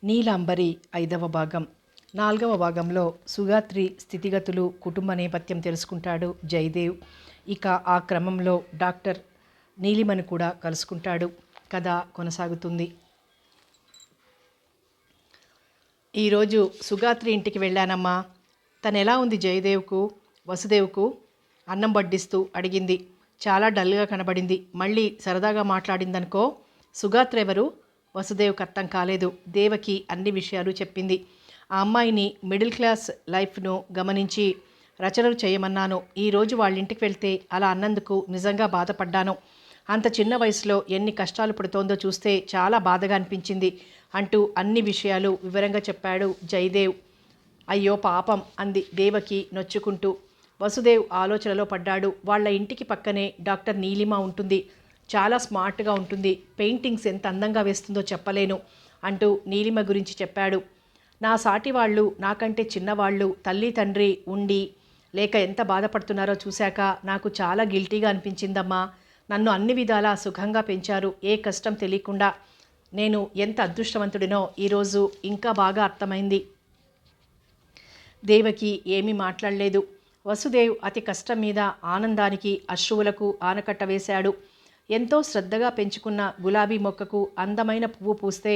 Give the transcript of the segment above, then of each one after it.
నీలాంబరి 5వ భాగం. 4వ భాగంలో సుగాత్రి స్థితిగతులు, కుటుంబ నేపథ్యం తెలుసుకుంటాడు జయదేవ్. ఇక ఆ క్రమంలో డాక్టర్ నీలిమను కూడా కలుసుకుంటాడు. కథ కొనసాగుతుంది. ఈరోజు సుగాత్రి ఇంటికి వెళ్ళానమ్మా. తను ఎలా ఉంది జయదేవ్కు, వసుదేవ్కు? అన్నం వడ్డిస్తూ అడిగింది. చాలా డల్గా కనబడింది. మళ్ళీ సరదాగా మాట్లాడిందనుకో. సుగాత్రి ఎవరు? వసుదేవ్కి అర్థం కాలేదు. దేవకి అన్ని విషయాలు చెప్పింది. ఆ అమ్మాయిని మిడిల్ క్లాస్ లైఫ్ను గమనించి రచనలు చేయమన్నాను. ఈరోజు వాళ్ళ ఇంటికి వెళ్తే అలా అన్నందుకు నిజంగా బాధపడ్డాను. అంత చిన్న వయసులో ఎన్ని కష్టాలు పడుతోందో చూస్తే చాలా బాధగా అనిపించింది అంటూ అన్ని విషయాలు వివరంగా చెప్పాడు జయదేవ్. అయ్యో పాపం అంది దేవకి నొచ్చుకుంటూ. వసుదేవ్ ఆలోచనలో పడ్డాడు. వాళ్ళ ఇంటికి పక్కనే డాక్టర్ నీలిమ ఉంటుంది. చాలా స్మార్ట్గా ఉంటుంది. పెయింటింగ్స్ ఎంత అందంగా వేస్తుందో చెప్పలేను అంటూ నీలిమ గురించి చెప్పాడు. నా సాటి వాళ్ళు, నాకంటే చిన్నవాళ్ళు తల్లి తండ్రి ఉండి లేక ఎంత బాధపడుతున్నారో చూశాక నాకు చాలా గిల్టీగా అనిపించిందమ్మా. నన్ను అన్ని విధాలా సుఖంగా పెంచారు, ఏ కష్టం తెలియకుండా. నేను ఎంత అదృష్టవంతుడినో ఈరోజు ఇంకా బాగా అర్థమైంది. దేవకి ఏమీ మాట్లాడలేదు. వసుదేవ్ అతి కష్టం మీద ఆనందానికి అశ్రువులకు ఆనకట్ట వేశాడు. ఎంతో శ్రద్ధగా పెంచుకున్న గులాబీ మొక్కకు అందమైన పువ్వు పూస్తే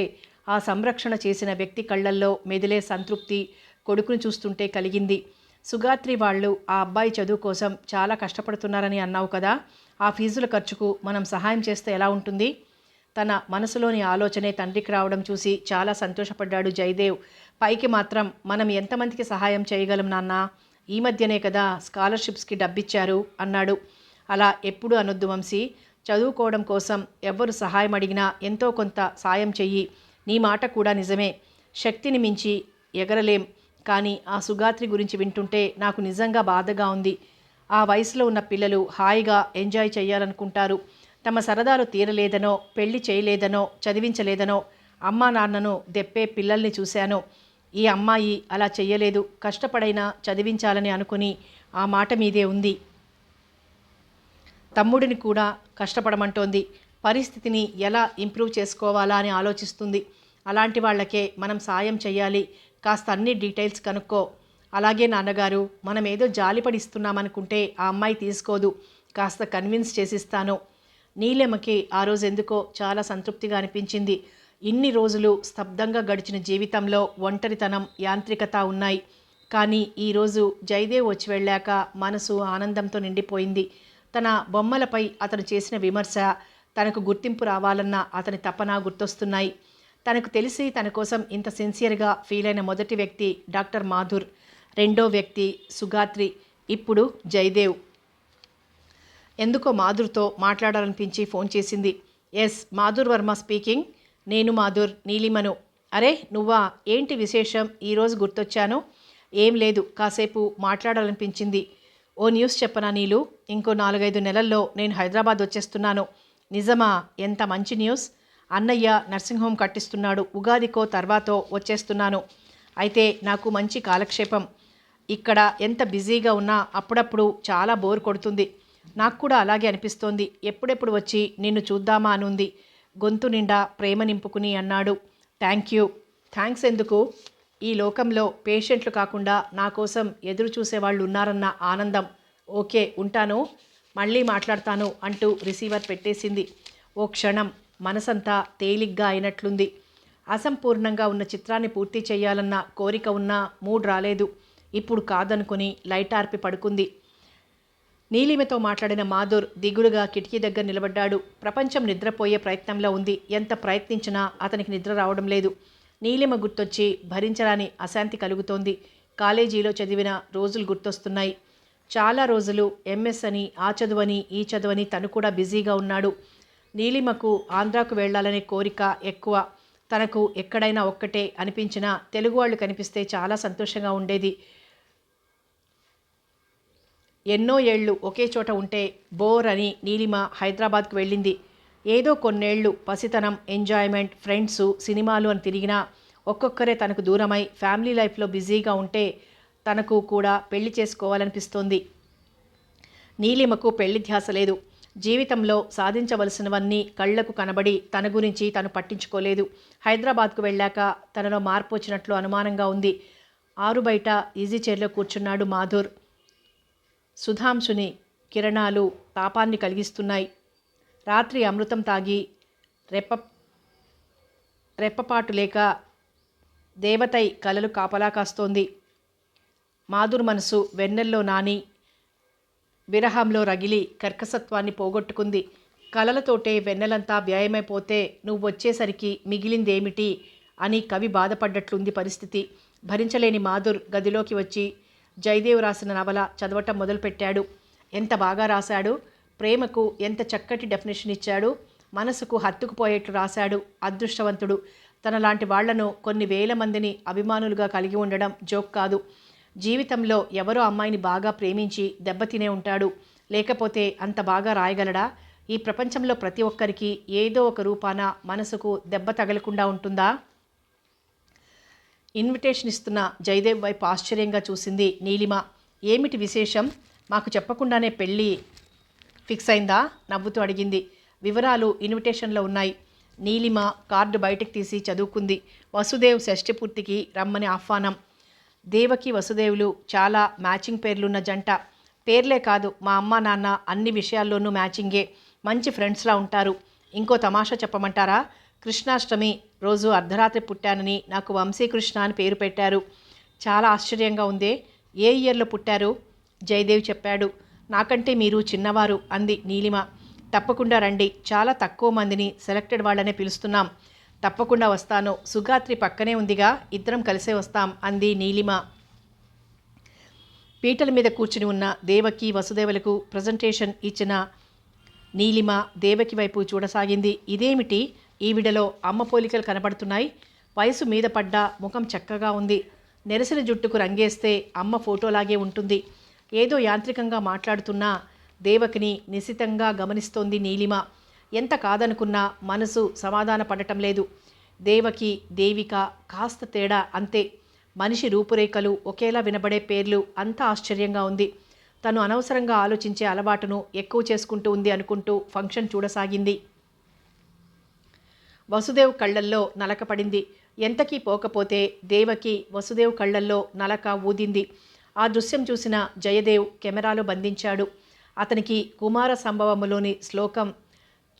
ఆ సంరక్షణ చేసిన వ్యక్తి కళ్ళల్లో మెదిలే సంతృప్తి కొడుకును చూస్తుంటే కలిగింది. సుగాత్రి వాళ్ళు ఆ అబ్బాయి చదువు కోసం చాలా కష్టపడుతున్నారని అన్నావు కదా. ఆ ఫీజుల ఖర్చుకు మనం సహాయం చేస్తే ఎలా ఉంటుంది? తన మనసులోని ఆలోచనే తండ్రికి రావడం చూసి చాలా సంతోషపడ్డాడు జయదేవ్. పైకి మాత్రం మనం ఎంతమందికి సహాయం చేయగలం నాన్న? ఈ మధ్యనే కదా స్కాలర్షిప్స్కి డబ్బిచ్చారు అన్నాడు. అలా ఎప్పుడు అనొద్దు వంశీ. చదువుకోవడం కోసం ఎవ్వరు సహాయం అడిగినా ఎంతో కొంత సాయం చెయ్యి. నీ మాట కూడా నిజమే. శక్తిని మించి ఎగరలేం. కానీ ఆ సుగాత్రి గురించి వింటుంటే నాకు నిజంగా బాధగా ఉంది. ఆ వయసులో ఉన్న పిల్లలు హాయిగా ఎంజాయ్ చేయాలనుకుంటారు. తమ సరదాలు తీరలేదనో, పెళ్లి చేయలేదనో, చదివించలేదనో అమ్మా నాన్నను దెప్పే పిల్లల్ని చూశాను. ఈ అమ్మాయి అలా చెయ్యలేదు. కష్టపడైనా చదివించాలని అనుకుని ఆ మాట మీదే ఉంది. తమ్ముడిని కూడా కష్టపడమంటోంది. పరిస్థితిని ఎలా ఇంప్రూవ్ చేసుకోవాలా అని ఆలోచిస్తుంది. అలాంటి వాళ్ళకే మనం సాయం చేయాలి. కాస్త అన్ని డీటెయిల్స్ కనుక్కో. అలాగే నాన్నగారు, మనం ఏదో జాలిపడిస్తున్నామనుకుంటే ఆ అమ్మాయి తీసుకోదు. కాస్త కన్విన్స్ చేసిస్తాను. నీలిమకి ఆ రోజు ఎందుకో చాలా సంతృప్తిగా అనిపించింది. ఇన్ని రోజులు స్తబ్దంగా గడిచిన జీవితంలో ఒంటరితనం, యాంత్రికత ఉన్నాయి. కానీ ఈరోజు జయదేవ్ వచ్చి వెళ్ళాక మనసు ఆనందంతో నిండిపోయింది. తన బొమ్మలపై అతను చేసిన విమర్శ, తనకు గుర్తింపు రావాలన్న అతని తపన గుర్తొస్తున్నాయి. తనకు తెలిసి తన కోసం ఇంత సిన్సియర్గా ఫీల్ అయిన మొదటి వ్యక్తి డాక్టర్ మాధుర్, రెండో వ్యక్తి సుగాత్రి, ఇప్పుడు జయదేవ్. ఎందుకో మాధుర్తో మాట్లాడాలనిపించి ఫోన్ చేసింది. Yes, Madhur Varma speaking. నేను మాధుర్, నీలిమను. అరే నువ్వా? ఏంటి విశేషం? ఈరోజు గుర్తొచ్చాను. ఏం లేదు, కాసేపు మాట్లాడాలనిపించింది. ఓ న్యూస్ చెప్పనా నీలు? ఇంకో 4-5 నెలల్లో నేను హైదరాబాద్ వచ్చేస్తున్నాను. నిజమా? ఎంత మంచి న్యూస్. అన్నయ్య నర్సింగ్ హోమ్ కట్టిస్తున్నాడు. ఉగాదికో తర్వాతో వచ్చేస్తున్నాను. అయితే నాకు మంచి కాలక్షేపం. ఇక్కడ ఎంత బిజీగా ఉన్నా అప్పుడప్పుడు చాలా బోర్ కొడుతుంది. నాకు కూడా అలాగే అనిపిస్తోంది. ఎప్పుడెప్పుడు వచ్చి నిన్ను చూద్దామా అనుంది. గొంతు నిండా ప్రేమ నింపుకుని అన్నాడు. Thank you. థ్యాంక్స్ ఎందుకు? ఈ లోకంలో పేషెంట్లు కాకుండా నా కోసం ఎదురు చూసేవాళ్ళు ఉన్నారన్న ఆనందం. ఓకే, ఉంటాను, మళ్ళీ మాట్లాడతాను అంటూ రిసీవర్ పెట్టేసింది. ఓ క్షణం మనసంతా తేలిగ్గా అయినట్లుంది. అసంపూర్ణంగా ఉన్న చిత్రాన్ని పూర్తి చేయాలన్న కోరిక ఉన్నా మూడ్ రాలేదు. ఇప్పుడు కాదనుకుని లైట్ ఆర్పి పడుకుంది. నీలిమతో మాట్లాడిన మాధుర్ దిగులుగా కిటికీ దగ్గర నిలబడ్డాడు. ప్రపంచం నిద్రపోయే ప్రయత్నంలో ఉంది. ఎంత ప్రయత్నించినా అతనికి నిద్ర రావడం లేదు. నీలిమ గుర్తొచ్చి భరించరాని అశాంతి కలుగుతోంది. కాలేజీలో చదివిన రోజులు గుర్తొస్తున్నాయి. చాలా రోజులు ఎంఎస్ అని, ఆ చదువని, ఈ చదువని తను కూడా బిజీగా ఉన్నాడు. నీలిమకు ఆంధ్రాకు వెళ్లాలనే కోరిక ఎక్కువ. తనకు ఎక్కడైనా ఒక్కటే అనిపించినా తెలుగు వాళ్ళు కనిపిస్తే చాలా సంతోషంగా ఉండేది. ఎన్నో ఏళ్ళు ఒకే చోట ఉంటే బోర్ అని నీలిమ హైదరాబాద్కు వెళ్ళింది. ఏదో కొన్నేళ్లు పసితనం, ఎంజాయ్మెంట్, ఫ్రెండ్సు, సినిమాలు అని తిరిగినా ఒక్కొక్కరే తనకు దూరమై ఫ్యామిలీ లైఫ్లో బిజీగా ఉంటే తనకు కూడా పెళ్లి చేసుకోవాలనిపిస్తోంది. నీలిమకు పెళ్లి ధ్యాస లేదు. జీవితంలో సాధించవలసినవన్నీ కళ్లకు కనబడి తన గురించి తను పట్టించుకోలేదు. హైదరాబాద్కు వెళ్ళాక తనలో మార్పు వచ్చినట్లు అనుమానంగా ఉంది. ఆరు బయట ఈజీ చైర్లో కూర్చున్నాడు మాధుర్. సుధాంశుని కిరణాలు తాపాన్ని కలిగిస్తున్నాయి. రాత్రి అమృతం తాగి రెప్పపాటు లేక దేవతై కలలు కాపలా కాస్తోంది. మాధుర్ మనసు వెన్నెల్లో నాని విరహంలో రగిలి కర్కసత్వాన్ని పోగొట్టుకుంది. కలలతోటే వెన్నెలంతా వ్యాయమైపోతే నువ్వొచ్చేసరికి మిగిలిందేమిటి అని కవి బాధపడ్డట్లుంది పరిస్థితి. భరించలేని మాధుర్ గదిలోకి వచ్చి జయదేవ్ రాసిన నవల చదవటం మొదలుపెట్టాడు. ఎంత బాగా రాశాడు! ప్రేమకు ఎంత చక్కటి డెఫినేషన్ ఇచ్చాడు! మనసుకు హత్తుకుపోయేట్లు రాశాడు. అదృష్టవంతుడు. తనలాంటి వాళ్లను కొన్ని వేల మందిని అభిమానులుగా కలిగి ఉండడం జోక్ కాదు. జీవితంలో ఎవరో అమ్మాయిని బాగా ప్రేమించి దెబ్బతినే ఉంటాడు. లేకపోతే అంత బాగా రాయగలడా? ఈ ప్రపంచంలో ప్రతి ఒక్కరికి ఏదో ఒక రూపాన మనసుకు దెబ్బ తగలకుండా ఉంటుందా? ఇన్విటేషన్ ఇస్తున్న జయదేవ్ వైపు ఆశ్చర్యంగా చూసింది నీలిమ. ఏమిటి విశేషం? మాకు చెప్పకుండానే పెళ్ళి ఫిక్స్ అయిందా? నవ్వుతూ అడిగింది. వివరాలు ఇన్విటేషన్లో ఉన్నాయి. నీలిమ కార్డు బయటకు తీసి చదువుకుంది. వసుదేవ్ షష్ఠి పూర్తికి రమ్మని ఆహ్వానం. దేవకి వసుదేవులు చాలా మ్యాచింగ్ పేర్లున్న జంట. పేర్లే కాదు, మా అమ్మ నాన్న అన్ని విషయాల్లోనూ మ్యాచింగే. మంచి ఫ్రెండ్స్లా ఉంటారు. ఇంకో తమాషా చెప్పమంటారా? కృష్ణాష్టమి రోజు అర్ధరాత్రి పుట్టానని నాకు వంశీకృష్ణ అని పేరు పెట్టారు. చాలా ఆశ్చర్యంగా ఉందే. ఏ ఇయర్లో పుట్టారు? జయదేవ్ చెప్పాడు. నాకంటే మీరు చిన్నవారు అంది నీలిమ. తప్పకుండా రండి. చాలా తక్కువ మందిని సెలెక్టెడ్ వాళ్ళనే పిలుస్తున్నాం. తప్పకుండా వస్తాను. సుగాత్రి పక్కనే ఉందిగా, ఇద్దరం కలిసే వస్తాం అంది నీలిమ. పీటల మీద కూర్చుని ఉన్న దేవకి వసుదేవులకు ప్రజెంటేషన్ ఇచ్చిన నీలిమ దేవకి వైపు చూడసాగింది. ఇదేమిటి? ఈవిడలో అమ్మ పోలికలు కనబడుతున్నాయి. వయసు మీద పడ్డ ముఖం చక్కగా ఉంది. నెరసిన జుట్టుకు రంగేస్తే అమ్మ ఫోటోలాగే ఉంటుంది. ఏదో యాంత్రికంగా మాట్లాడుతున్నా దేవకిని నిశితంగా గమనిస్తోంది నీలిమ. ఎంత కాదనుకున్నా మనసు సమాధాన పడటం లేదు. దేవకి దేవిక కాస్త తేడా అంతే. మనిషి రూపురేఖలు ఒకేలా వినబడే పేర్లు. అంతా ఆశ్చర్యంగా ఉంది. తను అనవసరంగా ఆలోచించే అలవాటును ఎక్కువ చేసుకుంటూ ఉంది అనుకుంటూ ఫంక్షన్ చూడసాగింది. వసుదేవ్ కళ్ళల్లో నలక పడింది. ఎంతకీ పోకపోతే దేవకి వసుదేవ్ కళ్ళల్లో నలక ఊదింది. ఆ దృశ్యం చూసిన జయదేవ్ కెమెరాలో బంధించాడు. అతనికి కుమార సంభవములోని శ్లోకం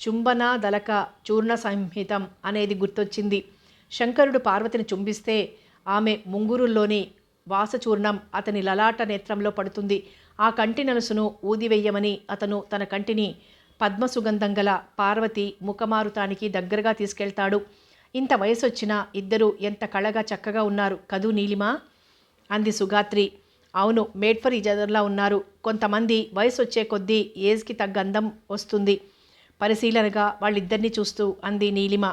చుంబనాదలక చూర్ణ సంహితం అనేది గుర్తొచ్చింది. శంకరుడు పార్వతిని చుంబిస్తే ఆమె ముంగురుల్లోని వాసచూర్ణం అతని లలాట నేత్రంలో పడుతుంది. ఆ కంటి నలుసును ఊదివెయ్యమని అతను తన కంటిని పద్మసుగంధం గల పార్వతి ముఖమారుతానికి దగ్గరగా తీసుకెళ్తాడు. ఇంత వయసొచ్చినా ఇద్దరు ఎంత కళగా చక్కగా ఉన్నారు కదూ నీలిమా అంది సుగాత్రి. అవును, మేడ్ ఫర్ ఈచ్ అదర్లా ఉన్నారు. కొంతమంది వయసు వచ్చే కొద్దీ ఏజ్కి తగ్గ అందం వస్తుంది. పరిశీలనగా వాళ్ళిద్దరినీ చూస్తూ అంది నీలిమ.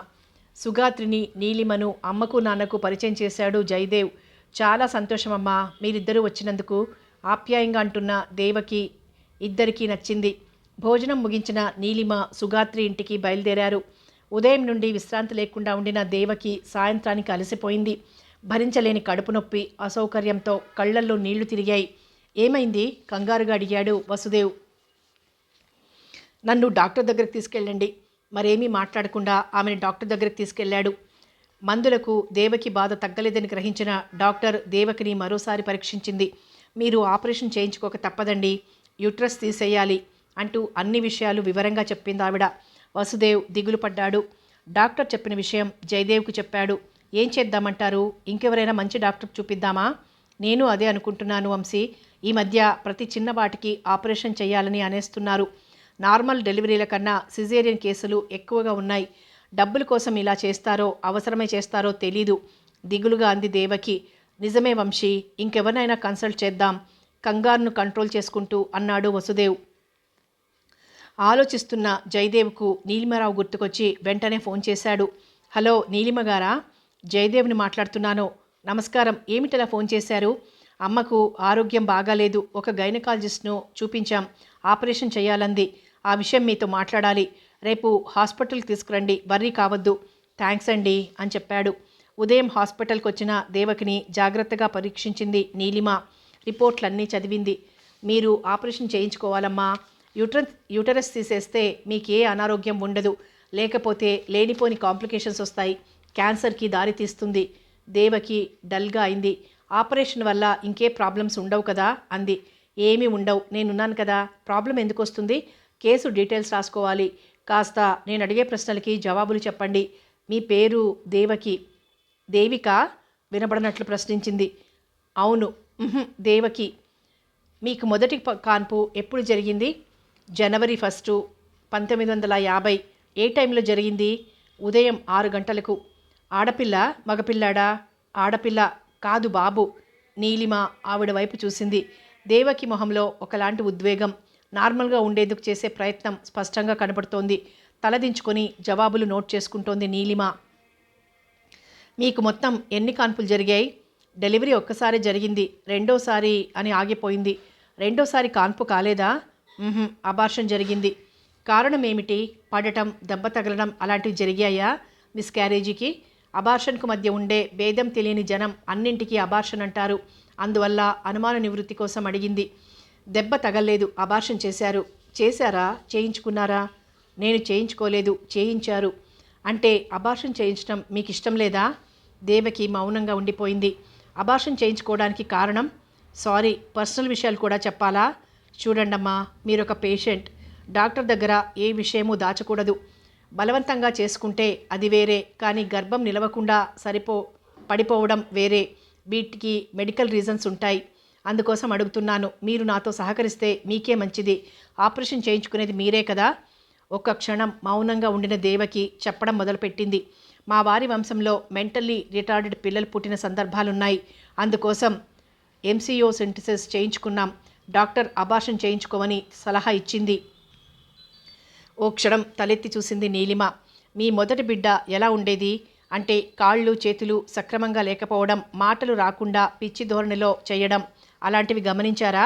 సుగాత్రిని నీలిమను అమ్మకు నాన్నకు పరిచయం చేశాడు జయదేవ్. చాలా సంతోషమమ్మా, మీరిద్దరూ వచ్చినందుకు ఆప్యాయంగా అంటున్న దేవకి ఇద్దరికీ నచ్చింది. భోజనం ముగించిన నీలిమ సుగాత్రి ఇంటికి బయలుదేరారు. ఉదయం నుండి విశ్రాంతి లేకుండా ఉండిన దేవకి సాయంత్రానికి అలసిపోయింది. భరించలేని కడుపు నొప్పి, అసౌకర్యంతో కళ్ళల్లో నీళ్లు తిరిగాయి. ఏమైంది? కంగారుగా అడిగాడు వసుదేవ్. నన్ను డాక్టర్ దగ్గరికి తీసుకెళ్ళండి. మరేమీ మాట్లాడకుండా ఆమెను డాక్టర్ దగ్గరికి తీసుకెళ్లాడు. మందులకు దేవకి బాధ తగ్గలేదని గ్రహించిన డాక్టర్ దేవకిని మరోసారి పరీక్షించింది. మీరు ఆపరేషన్ చేయించుకోక తప్పదండి, యూట్రస్ తీసేయాలి అంటూ అన్ని విషయాలు వివరంగా చెప్పింది ఆవిడ. వసుదేవ్ దిగులు పడ్డాడు. డాక్టర్ చెప్పిన విషయం జయదేవ్కు చెప్పాడు. ఏం చేద్దామంటారు? ఇంకెవరైనా మంచి డాక్టర్ చూపిద్దామా? నేను అదే అనుకుంటున్నాను వంశీ. ఈ మధ్య ప్రతి చిన్న వాటికి ఆపరేషన్ చేయాలని అనేస్తున్నారు. నార్మల్ డెలివరీల కన్నా సిజేరియన్ కేసులు ఎక్కువగా ఉన్నాయి. డబ్బుల కోసం ఇలా చేస్తారో అవసరమే చేస్తారో తెలీదు దిగులుగా అంది దేవకి. నిజమే వంశీ, ఇంకెవరినైనా కన్సల్ట్ చేద్దాం కంగారును కంట్రోల్ చేసుకుంటూ అన్నాడు వసుదేవ్. ఆలోచిస్తున్న జయదేవ్కు నీలిమరావు గుర్తుకొచ్చి వెంటనే ఫోన్ చేశాడు. హలో నీలిమ గారా? జయదేవ్ని మాట్లాడుతున్నాను. నమస్కారం. ఏమిటలా ఫోన్ చేశారు? అమ్మకు ఆరోగ్యం బాగాలేదు. ఒక గైనకాలజిస్ట్ను చూపించాం. ఆపరేషన్ చేయాలంది. ఆ విషయం మీతో మాట్లాడాలి. రేపు హాస్పిటల్కి తీసుకురండి. వర్రీ కావద్దు. థ్యాంక్స్ అండి అని చెప్పాడు. ఉదయం హాస్పిటల్కి వచ్చిన దేవకిని జాగ్రత్తగా పరీక్షించింది నీలిమ. రిపోర్ట్లన్నీ చదివింది. మీరు ఆపరేషన్ చేయించుకోవాలమ్మా. యూటరస్ తీసేస్తే మీకు ఏ అనారోగ్యం ఉండదు, లేకపోతే లేనిపోని కాంప్లికేషన్స్ వస్తాయి, క్యాన్సర్కి దారి తీస్తుంది. దేవకి డల్గా అయింది. ఆపరేషన్ వల్ల ఇంకే ప్రాబ్లమ్స్ ఉండవు కదా అంది. ఏమీ ఉండవు, నేనున్నాను కదా, ప్రాబ్లం ఎందుకు వస్తుంది? కేసు డీటెయిల్స్ రాసుకోవాలి, కాస్త నేను అడిగే ప్రశ్నలకి జవాబులు చెప్పండి. మీ పేరు దేవకి? దేవిక వినబడినట్లు ప్రశ్నించింది. అవును. దేవకి. మీకు మొదటి కాన్పు ఎప్పుడు జరిగింది? జనవరి 1, 1950. ఏ టైంలో జరిగింది? ఉదయం 6 గంటలకు. ఆడపిల్ల మగపిల్లాడా? ఆడపిల్ల. కాదు బాబు. నీలిమ ఆవిడ వైపు చూసింది. దేవకి మొహంలో ఒకలాంటి ఉద్వేగం, నార్మల్గా ఉండేందుకు చేసే ప్రయత్నం స్పష్టంగా కనబడుతోంది. తలదించుకొని జవాబులు నోట్ చేసుకుంటోంది నీలిమ. మీకు మొత్తం ఎన్ని కాన్పులు జరిగాయి? డెలివరీ ఒక్కసారి జరిగింది, రెండోసారి అని ఆగిపోయింది. రెండోసారి కాన్పు కాలేదా? అబార్షన్ జరిగింది. కారణం ఏమిటి? పడటం, దెబ్బ తగలడం అలాంటివి జరిగాయా మిస్క్యారేజీకి? అబార్షన్కు మధ్య ఉండే భేదం తెలియని జనం అన్నింటికీ అబార్షన్ అంటారు. అందువల్ల అనుమాన నివృత్తి కోసం అడిగింది. దెబ్బ తగల్లేదు, అబార్షన్ చేశారు. చేశారా? చేయించుకున్నారా? నేను చేయించుకోలేదు, చేయించారు. అంటే అబార్షన్ చేయించడం మీకు ఇష్టం లేదా? దేవకి మౌనంగా ఉండిపోయింది. అబార్షన్ చేయించుకోవడానికి కారణం? సారీ, పర్సనల్ విషయాలు కూడా చెప్పాలా? చూడండమ్మా, మీరొక పేషెంట్. డాక్టర్ దగ్గర ఏ విషయమూ దాచకూడదు. బలవంతంగా చేసుకుంటే అది వేరే, కానీ గర్భం నిలవకుండా పడిపోవడం వేరే. వీటికి మెడికల్ రీజన్స్ ఉంటాయి. అందుకోసం అడుగుతున్నాను. మీరు నాతో సహకరిస్తే మీకే మంచిది. ఆపరేషన్ చేయించుకునేది మీరే కదా? ఒక్క క్షణం మౌనంగా ఉండిన దేవకి చెప్పడం మొదలుపెట్టింది. మా వారి వంశంలో మెంటల్లీ రిటార్డెడ్ పిల్లలు పుట్టిన సందర్భాలున్నాయి. అందుకోసం ఎంసీఓ సింథసిస్ చేయించుకున్నాం. డాక్టర్ అబార్షన్ చేయించుకోమని సలహా ఇచ్చింది. ఓ క్షణం తలెత్తి చూసింది నీలిమ. మీ మొదటి బిడ్డ ఎలా ఉండేది? అంటే కాళ్ళు చేతులు సక్రమంగా లేకపోవడం, మాటలు రాకుండా పిచ్చి ధోరణిలో చేయడం అలాంటివి గమనించారా?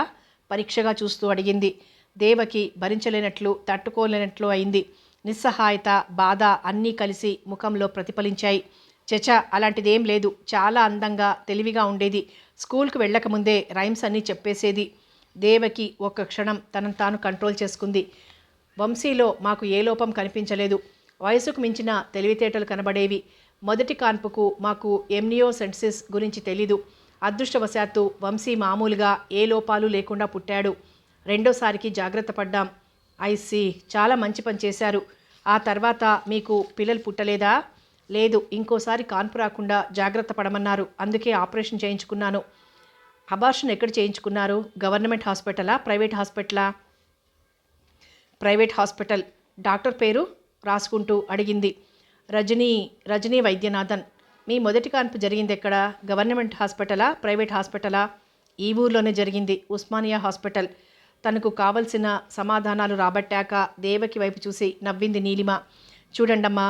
పరీక్షగా చూస్తూ అడిగింది. దేవకి భరించలేనట్లు, తట్టుకోలేనట్లు అయింది. నిస్సహాయత, బాధ అన్నీ కలిసి ముఖంలో ప్రతిఫలించాయి. చచ, అలాంటిదేం లేదు. చాలా అందంగా, తెలివిగా ఉండేది. స్కూల్కి వెళ్ళకముందే రైమ్స్ అన్నీ చెప్పేసేది. దేవకి ఒక్క క్షణం తనను తాను కంట్రోల్ చేసుకుంది. వంశీలో మాకు ఏ లోపం కనిపించలేదు. వయసుకు మించిన తెలివితేటలు కనబడేవి. మొదటి కాన్పుకు మాకు ఎంనియోసెంటసిస్ గురించి తెలీదు. అదృష్టవశాత్తు వంశీ మామూలుగా ఏ లోపాలు లేకుండా పుట్టాడు. రెండోసారికి జాగ్రత్త పడ్డాం. ఐసీ, చాలా మంచి పని చేశారు. ఆ తర్వాత మీకు పిల్లలు పుట్టలేదా? లేదు, ఇంకోసారి కాన్పు రాకుండా జాగ్రత్త పడమన్నారు. అందుకే ఆపరేషన్ చేయించుకున్నాను. అబార్షన్ ఎక్కడ చేయించుకున్నారు? గవర్నమెంట్ హాస్పిటలా, ప్రైవేట్ హాస్పిటలా? Private hospital. డాక్టర్ పేరు రాసుకుంటూ అడిగింది. రజనీ వైద్యనాథన్. మీ మొదటి కాన్పు జరిగింది ఎక్కడ? గవర్నమెంట్ హాస్పిటలా, ప్రైవేట్ హాస్పిటలా? ఈ ఊర్లోనే జరిగింది, ఉస్మానియా హాస్పిటల్. తనకు కావలసిన సమాధానాలు రాబట్టాక దేవకి వైపు చూసి నవ్వింది నీలిమ. చూడండమ్మా,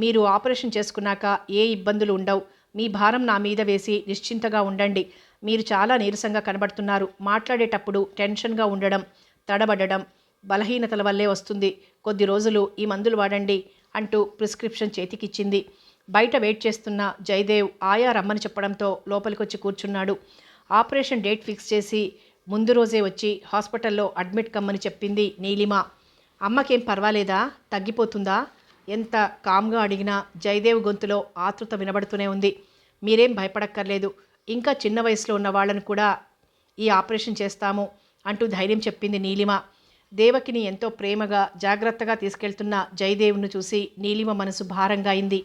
మీరు ఆపరేషన్ చేసుకున్నాక ఏ ఇబ్బందులు ఉండవు. మీ భారం నా మీద వేసి నిశ్చింతగా ఉండండి. మీరు చాలా నీరసంగా కనబడుతున్నారు. మాట్లాడేటప్పుడు టెన్షన్గా ఉండడం, తడబడడం బలహీనతల వల్లే వస్తుంది. కొద్ది రోజులు ఈ మందులు వాడండి అంటూ ప్రిస్క్రిప్షన్ చేతికిచ్చింది. బయట వెయిట్ చేస్తున్న జయదేవ్ ఆయా రమ్మని చెప్పడంతో లోపలికొచ్చి కూర్చున్నాడు. ఆపరేషన్ డేట్ ఫిక్స్ చేసి ముందు రోజే వచ్చి హాస్పిటల్లో అడ్మిట్ కమ్మని చెప్పింది నీలిమ. అమ్మకేం పర్వాలేదా? తగ్గిపోతుందా? ఎంత కామ్గా అడిగినా జయదేవ్ గొంతులో ఆతృత వినబడుతూనే ఉంది. మీరేం భయపడక్కర్లేదు. ఇంకా చిన్న వయసులో ఉన్న వాళ్ళను కూడా ఈ ఆపరేషన్ చేస్తాము అంటూ ధైర్యం చెప్పింది నీలిమ. దేవకిని ఎంతో ప్రేమగా జాగ్రత్తగా తీసుకెళ్తున్న జయదేవ్ను చూసి నీలిమ మనసు భారంగా అయింది.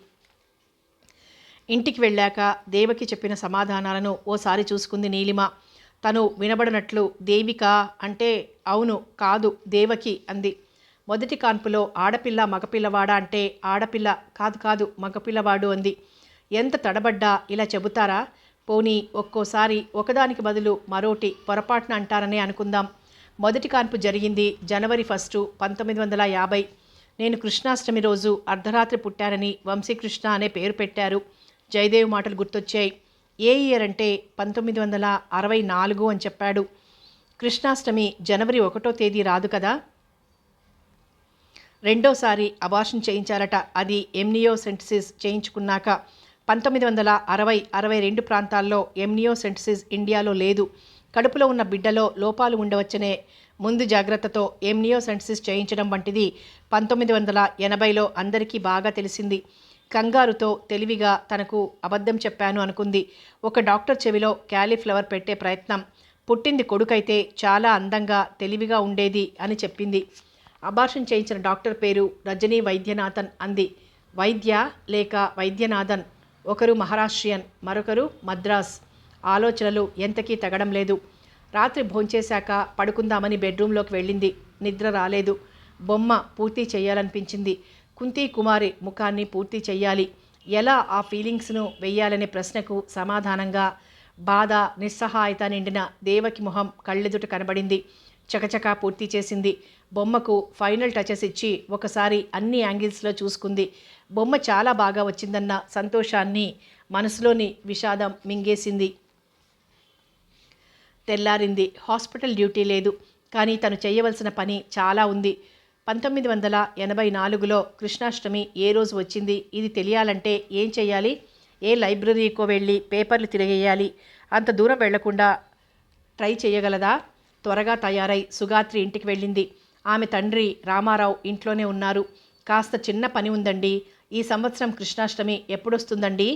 ఇంటికి వెళ్ళాక దేవకి చెప్పిన సమాధానాలను ఓసారి చూసుకుంది నీలిమ. తను వినబడినట్లు దేవిక అంటే అవును, కాదు, దేవకి అంది. మొదటి కాన్పులో ఆడపిల్ల మగపిల్లవాడా అంటే ఆడపిల్ల, కాదు మగపిల్లవాడు అంది. ఎంత తడబడ్డా ఇలా చెబుతారా? పోనీ ఒక్కోసారి ఒకదానికి బదులు మరోటి పొరపాటున అంటారనే అనుకుందాం. మొదటి కాన్పు జరిగింది జనవరి 1, 1950. నేను కృష్ణాష్టమి రోజు అర్ధరాత్రి పుట్టానని వంశీకృష్ణ అనే పేరు పెట్టారు. జయదేవ్ మాటలు గుర్తొచ్చాయి. ఏ ఇయర్ అంటే 1964 అని చెప్పాడు. కృష్ణాష్టమి జనవరి 1వ తేదీ రాదు కదా. రెండోసారి అబార్షన్ చేయించారట. అది ఎంనియోసెంటసిస్ చేయించుకున్నాక. 1960-62 ప్రాంతాల్లో ఎంనియోసెంటసిస్ ఇండియాలో లేదు. కడుపులో ఉన్న బిడ్డలో లోపాలు ఉండవచ్చనే ముందు జాగ్రత్తతో ఎంనియోసెన్సిస్ చేయించడం వంటిది 1980లో అందరికీ బాగా తెలిసింది. కంగారుతో తెలివిగా తనకు అబద్ధం చెప్పాను అనుకుంది. ఒక డాక్టర్ చెవిలో క్యాలీఫ్లవర్ పెట్టే ప్రయత్నం. పుట్టింది కొడుకైతే చాలా అందంగా తెలివిగా ఉండేది అని చెప్పింది. అబార్షన్ చేయించిన డాక్టర్ పేరు రజనీ వైద్యనాథన్ అంది. వైద్య లేక వైద్యనాథన్? ఒకరు మహారాష్ట్రియన్, మరొకరు మద్రాస్. ఆలోచనలు ఎంతకీ తగడం లేదు. రాత్రి భోంచేశాక పడుకుందామని బెడ్రూంలోకి వెళ్ళింది. నిద్ర రాలేదు. బొమ్మ పూర్తి చేయాలనిపించింది. కుంతి కుమారి ముఖాన్ని పూర్తి చెయ్యాలి. ఎలా ఆ ఫీలింగ్స్ను వెయ్యాలనే ప్రశ్నకు సమాధానంగా బాధ, నిస్సహాయత నిండిన దేవకి మొహం కళ్ళెదుట కనబడింది. చకచకా పూర్తి చేసింది. బొమ్మకు ఫైనల్ టచెస్ ఇచ్చి ఒకసారి అన్ని యాంగిల్స్లో చూసుకుంది. బొమ్మ చాలా బాగా వచ్చిందన్న సంతోషాన్ని మనసులోని విషాదం మింగేసింది. తెల్లారింది. హాస్పిటల్ డ్యూటీ లేదు, కానీ తను చేయవలసిన పని చాలా ఉంది. 1984లో కృష్ణాష్టమి ఏ రోజు వచ్చింది? ఇది తెలియాలంటే ఏం చెయ్యాలి? ఏ లైబ్రరీకో వెళ్ళి పేపర్లు తిరిగేయాలి. అంత దూరం వెళ్లకుండా ట్రై చేయగలదా? త్వరగా తయారై సుగాత్రి ఇంటికి వెళ్ళింది. ఆమె తండ్రి రామారావు ఇంట్లోనే ఉన్నారు. కాస్త చిన్న పని ఉందండి. ఈ సంవత్సరం కృష్ణాష్టమి ఎప్పుడొస్తుందండి?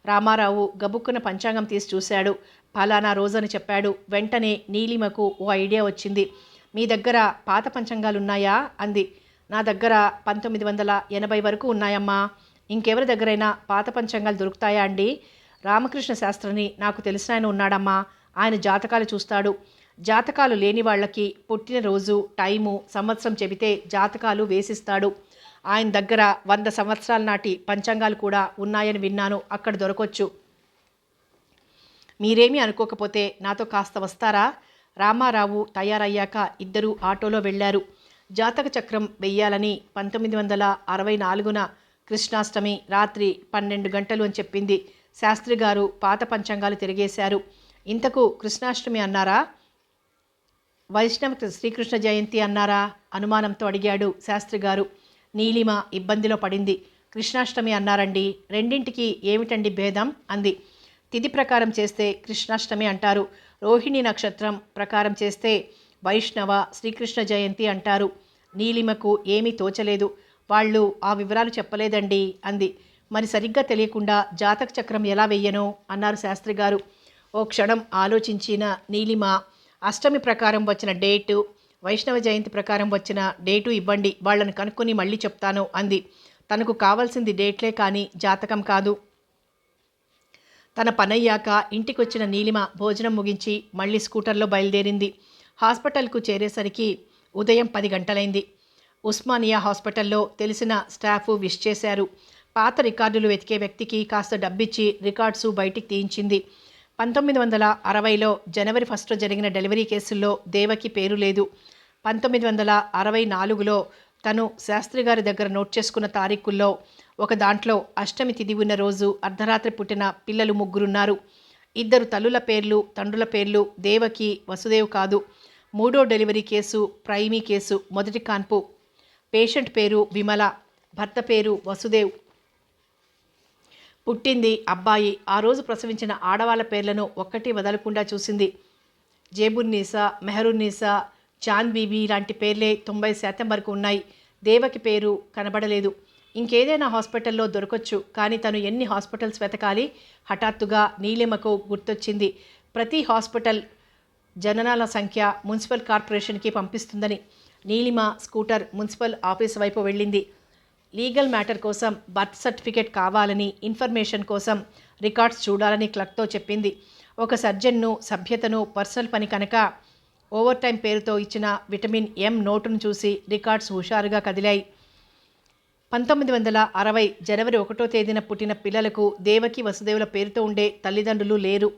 రామారావు గబుక్కున పంచాంగం తీసి చూశాడు. ఫలానా రోజని చెప్పాడు. వెంటనే నీలిమకు ఓ ఐడియా వచ్చింది. మీ దగ్గర పాత పంచాంగాలున్నాయా అంది. నా దగ్గర 1980 వరకు ఉన్నాయమ్మా. ఇంకెవరి దగ్గరైనా పాత పంచాంగాలు దొరుకుతాయా అండి? రామకృష్ణ శాస్త్రిని నాకు తెలిసిన ఆయన ఉన్నాడమ్మా. ఆయన జాతకాలు చూస్తాడు. జాతకాలు లేని వాళ్ళకి పుట్టినరోజు, టైము, సంవత్సరం చెబితే జాతకాలు వేసిస్తాడు. ఆయన దగ్గర 100 సంవత్సరాల నాటి పంచాంగాలు కూడా ఉన్నాయని విన్నాను. అక్కడ దొరకొచ్చు. మీరేమీ అనుకోకపోతే నాతో కాస్త వస్తారా? రామారావు తయారయ్యాక ఇద్దరూ ఆటోలో వెళ్లారు. జాతక చక్రం వెయ్యాలని 1964న కృష్ణాష్టమి రాత్రి 12 గంటలు అని చెప్పింది. శాస్త్రి గారు పాత పంచాంగాలు తిరిగేశారు. ఇంతకు కృష్ణాష్టమి అన్నారా, వైష్ణవ శ్రీకృష్ణ జయంతి అన్నారా? అనుమానంతో అడిగాడు శాస్త్రి గారు. నీలిమ ఇబ్బందిలో పడింది. కృష్ణాష్టమి అన్నారండి. రెండింటికి ఏమిటండి భేదం అంది. తిథి ప్రకారం చేస్తే కృష్ణాష్టమి అంటారు. రోహిణి నక్షత్రం ప్రకారం చేస్తే వైష్ణవ శ్రీకృష్ణ జయంతి అంటారు. నీలిమకు ఏమీ తోచలేదు. వాళ్ళు ఆ వివరాలు చెప్పలేదండి అంది. మరి సరిగ్గా తెలియకుండా జాతక చక్రం ఎలా వెయ్యను అన్నారు శాస్త్రి గారు. ఓ క్షణం ఆలోచించిన నీలిమ, అష్టమి ప్రకారం వచ్చిన డేటు, వైష్ణవ జయంతి ప్రకారం వచ్చిన డేటు ఇవ్వండి, వాళ్ళని కనుక్కొని మళ్ళీ చెప్తాను అంది. తనకు కావాల్సింది డేట్లే కానీ జాతకం కాదు. తన పనయ్యాక ఇంటికొచ్చిన నీలిమ భోజనం ముగించి మళ్ళీ స్కూటర్లో బయలుదేరింది. హాస్పిటల్కు చేరేసరికి ఉదయం 10 గంటలైంది. ఉస్మానియా హాస్పిటల్లో తెలిసిన స్టాఫ్ విష్ చేశారు. పాత రికార్డులు వెతికే వ్యక్తికి కాస్త డబ్బిచ్చి రికార్డ్సు బయటికి తీయించింది. 1960లో జనవరి 1 జరిగిన డెలివరీ కేసుల్లో దేవకి పేరు లేదు. 1964లో తను శాస్త్రి గారి దగ్గర నోట్ చేసుకున్న తారీఖుల్లో ఒక దాంట్లో అష్టమి తిథి ఉన్న రోజు అర్ధరాత్రి పుట్టిన పిల్లలు 3 ఉన్నారు. 2 తల్లుల పేర్లు, తండ్రుల పేర్లు దేవకి, వసుదేవ్ కాదు. 3వ డెలివరీ కేసు ప్రైమీ కేసు, మొదటి కాన్పు. పేషెంట్ పేరు విమల, భర్త పేరు వసుదేవ్. పుట్టింది అబ్బాయి. ఆ రోజు ప్రసవించిన ఆడవాళ్ళ పేర్లను ఒక్కటి వదలకుండా చూసింది. జేబున్నీసా, మెహరున్నీసా, చాంద్ బీబీ లాంటి పేర్లే 90% వరకు ఉన్నాయి. దేవకి పేరు కనబడలేదు. ఇంకేదైనా హాస్పిటల్లో దొరకొచ్చు, కానీ తను ఎన్ని హాస్పిటల్స్ వెతకాలి? హఠాత్తుగా నీలిమకు గుర్తొచ్చింది. ప్రతి హాస్పిటల్ జననాల సంఖ్య మున్సిపల్ కార్పొరేషన్కి పంపిస్తుందని. నీలిమ స్కూటర్ మున్సిపల్ ఆఫీస్ వైపు వెళ్ళింది. లీగల్ మ్యాటర్ కోసం బర్త్ సర్టిఫికేట్ కావాలని, ఇన్ఫర్మేషన్ కోసం రికార్డ్స్ చూడాలని క్లర్క్తో చెప్పింది. ఒక సర్జన్ను, సభ్యతను పర్సనల్ పని కనుక ఓవర్ టైం పేరుతో ఇచ్చిన విటమిన్ ఎం నోటును చూసి రికార్డ్స్ హుషారుగా కదిలాయి. 1960 జనవరి 1వ తేదీన పుట్టిన పిల్లలకు దేవకి, వసుదేవుల పేరుతో ఉండే తల్లిదండ్రులు లేరు.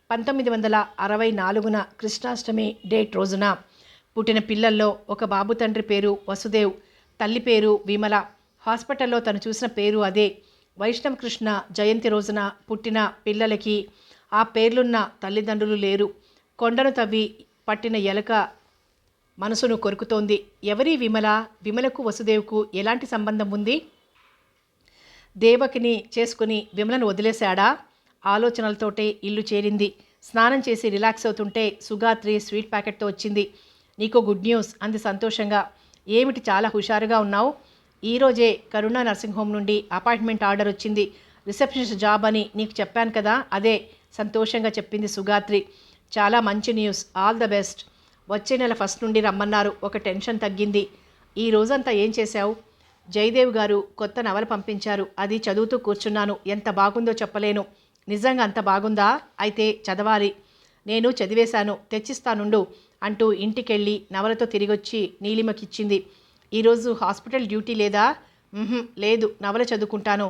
1964న కృష్ణాష్టమి డేట్ రోజున పుట్టిన పిల్లల్లో ఒక బాబు తండ్రి పేరు వసుదేవ్, తల్లి పేరు విమల. హాస్పిటల్లో తను చూసిన పేరు అదే. వైష్ణవ కృష్ణ జయంతి రోజున పుట్టిన పిల్లలకి ఆ పేర్లున్న తల్లిదండ్రులు లేరు. కొండను తవ్వి పట్టిన ఎలక మనసును కొరుకుతోంది. ఎవరి విమల? విమలకు వసుదేవ్కు ఎలాంటి సంబంధం ఉంది? దేవకిని చేసుకుని విమలను వదిలేశాడా? ఆలోచనలతోటే ఇల్లు చేరింది. స్నానం చేసి రిలాక్స్ అవుతుంటే సుగాత్రి స్వీట్ ప్యాకెట్తో వచ్చింది. నీకో గుడ్ న్యూస్ అంది సంతోషంగా. ఏమిటి చాలా హుషారుగా ఉన్నావు? ఈరోజే కరుణా నర్సింగ్ హోమ్ నుండి అపాయింట్మెంట్ ఆర్డర్ వచ్చింది. రిసెప్షనిస్ట్ జాబ్ అని నీకు చెప్పాను కదా, అదే సంతోషంగా చెప్పింది సుగాత్రి. చాలా మంచి న్యూస్, ఆల్ ద బెస్ట్. వచ్చే నెల ఫస్ట్ నుండి రమ్మన్నారు. ఒక టెన్షన్ తగ్గింది. ఈ రోజంతా ఏం చేశావు? జయదేవ్ గారు కొత్త నవల పంపించారు, అది చదువుతూ కూర్చున్నాను. ఎంత బాగుందో చెప్పలేను. నిజంగా అంత బాగుందా? అయితే చదవాలి. నేను చదివేశాను, తెచ్చిస్తానుండు అంటూ ఇంటికెళ్ళి నవలతో తిరిగొచ్చి నీలిమకిచ్చింది. ఈరోజు హాస్పిటల్ డ్యూటీ లేదా? లేదు, నవల చదువుకుంటాను.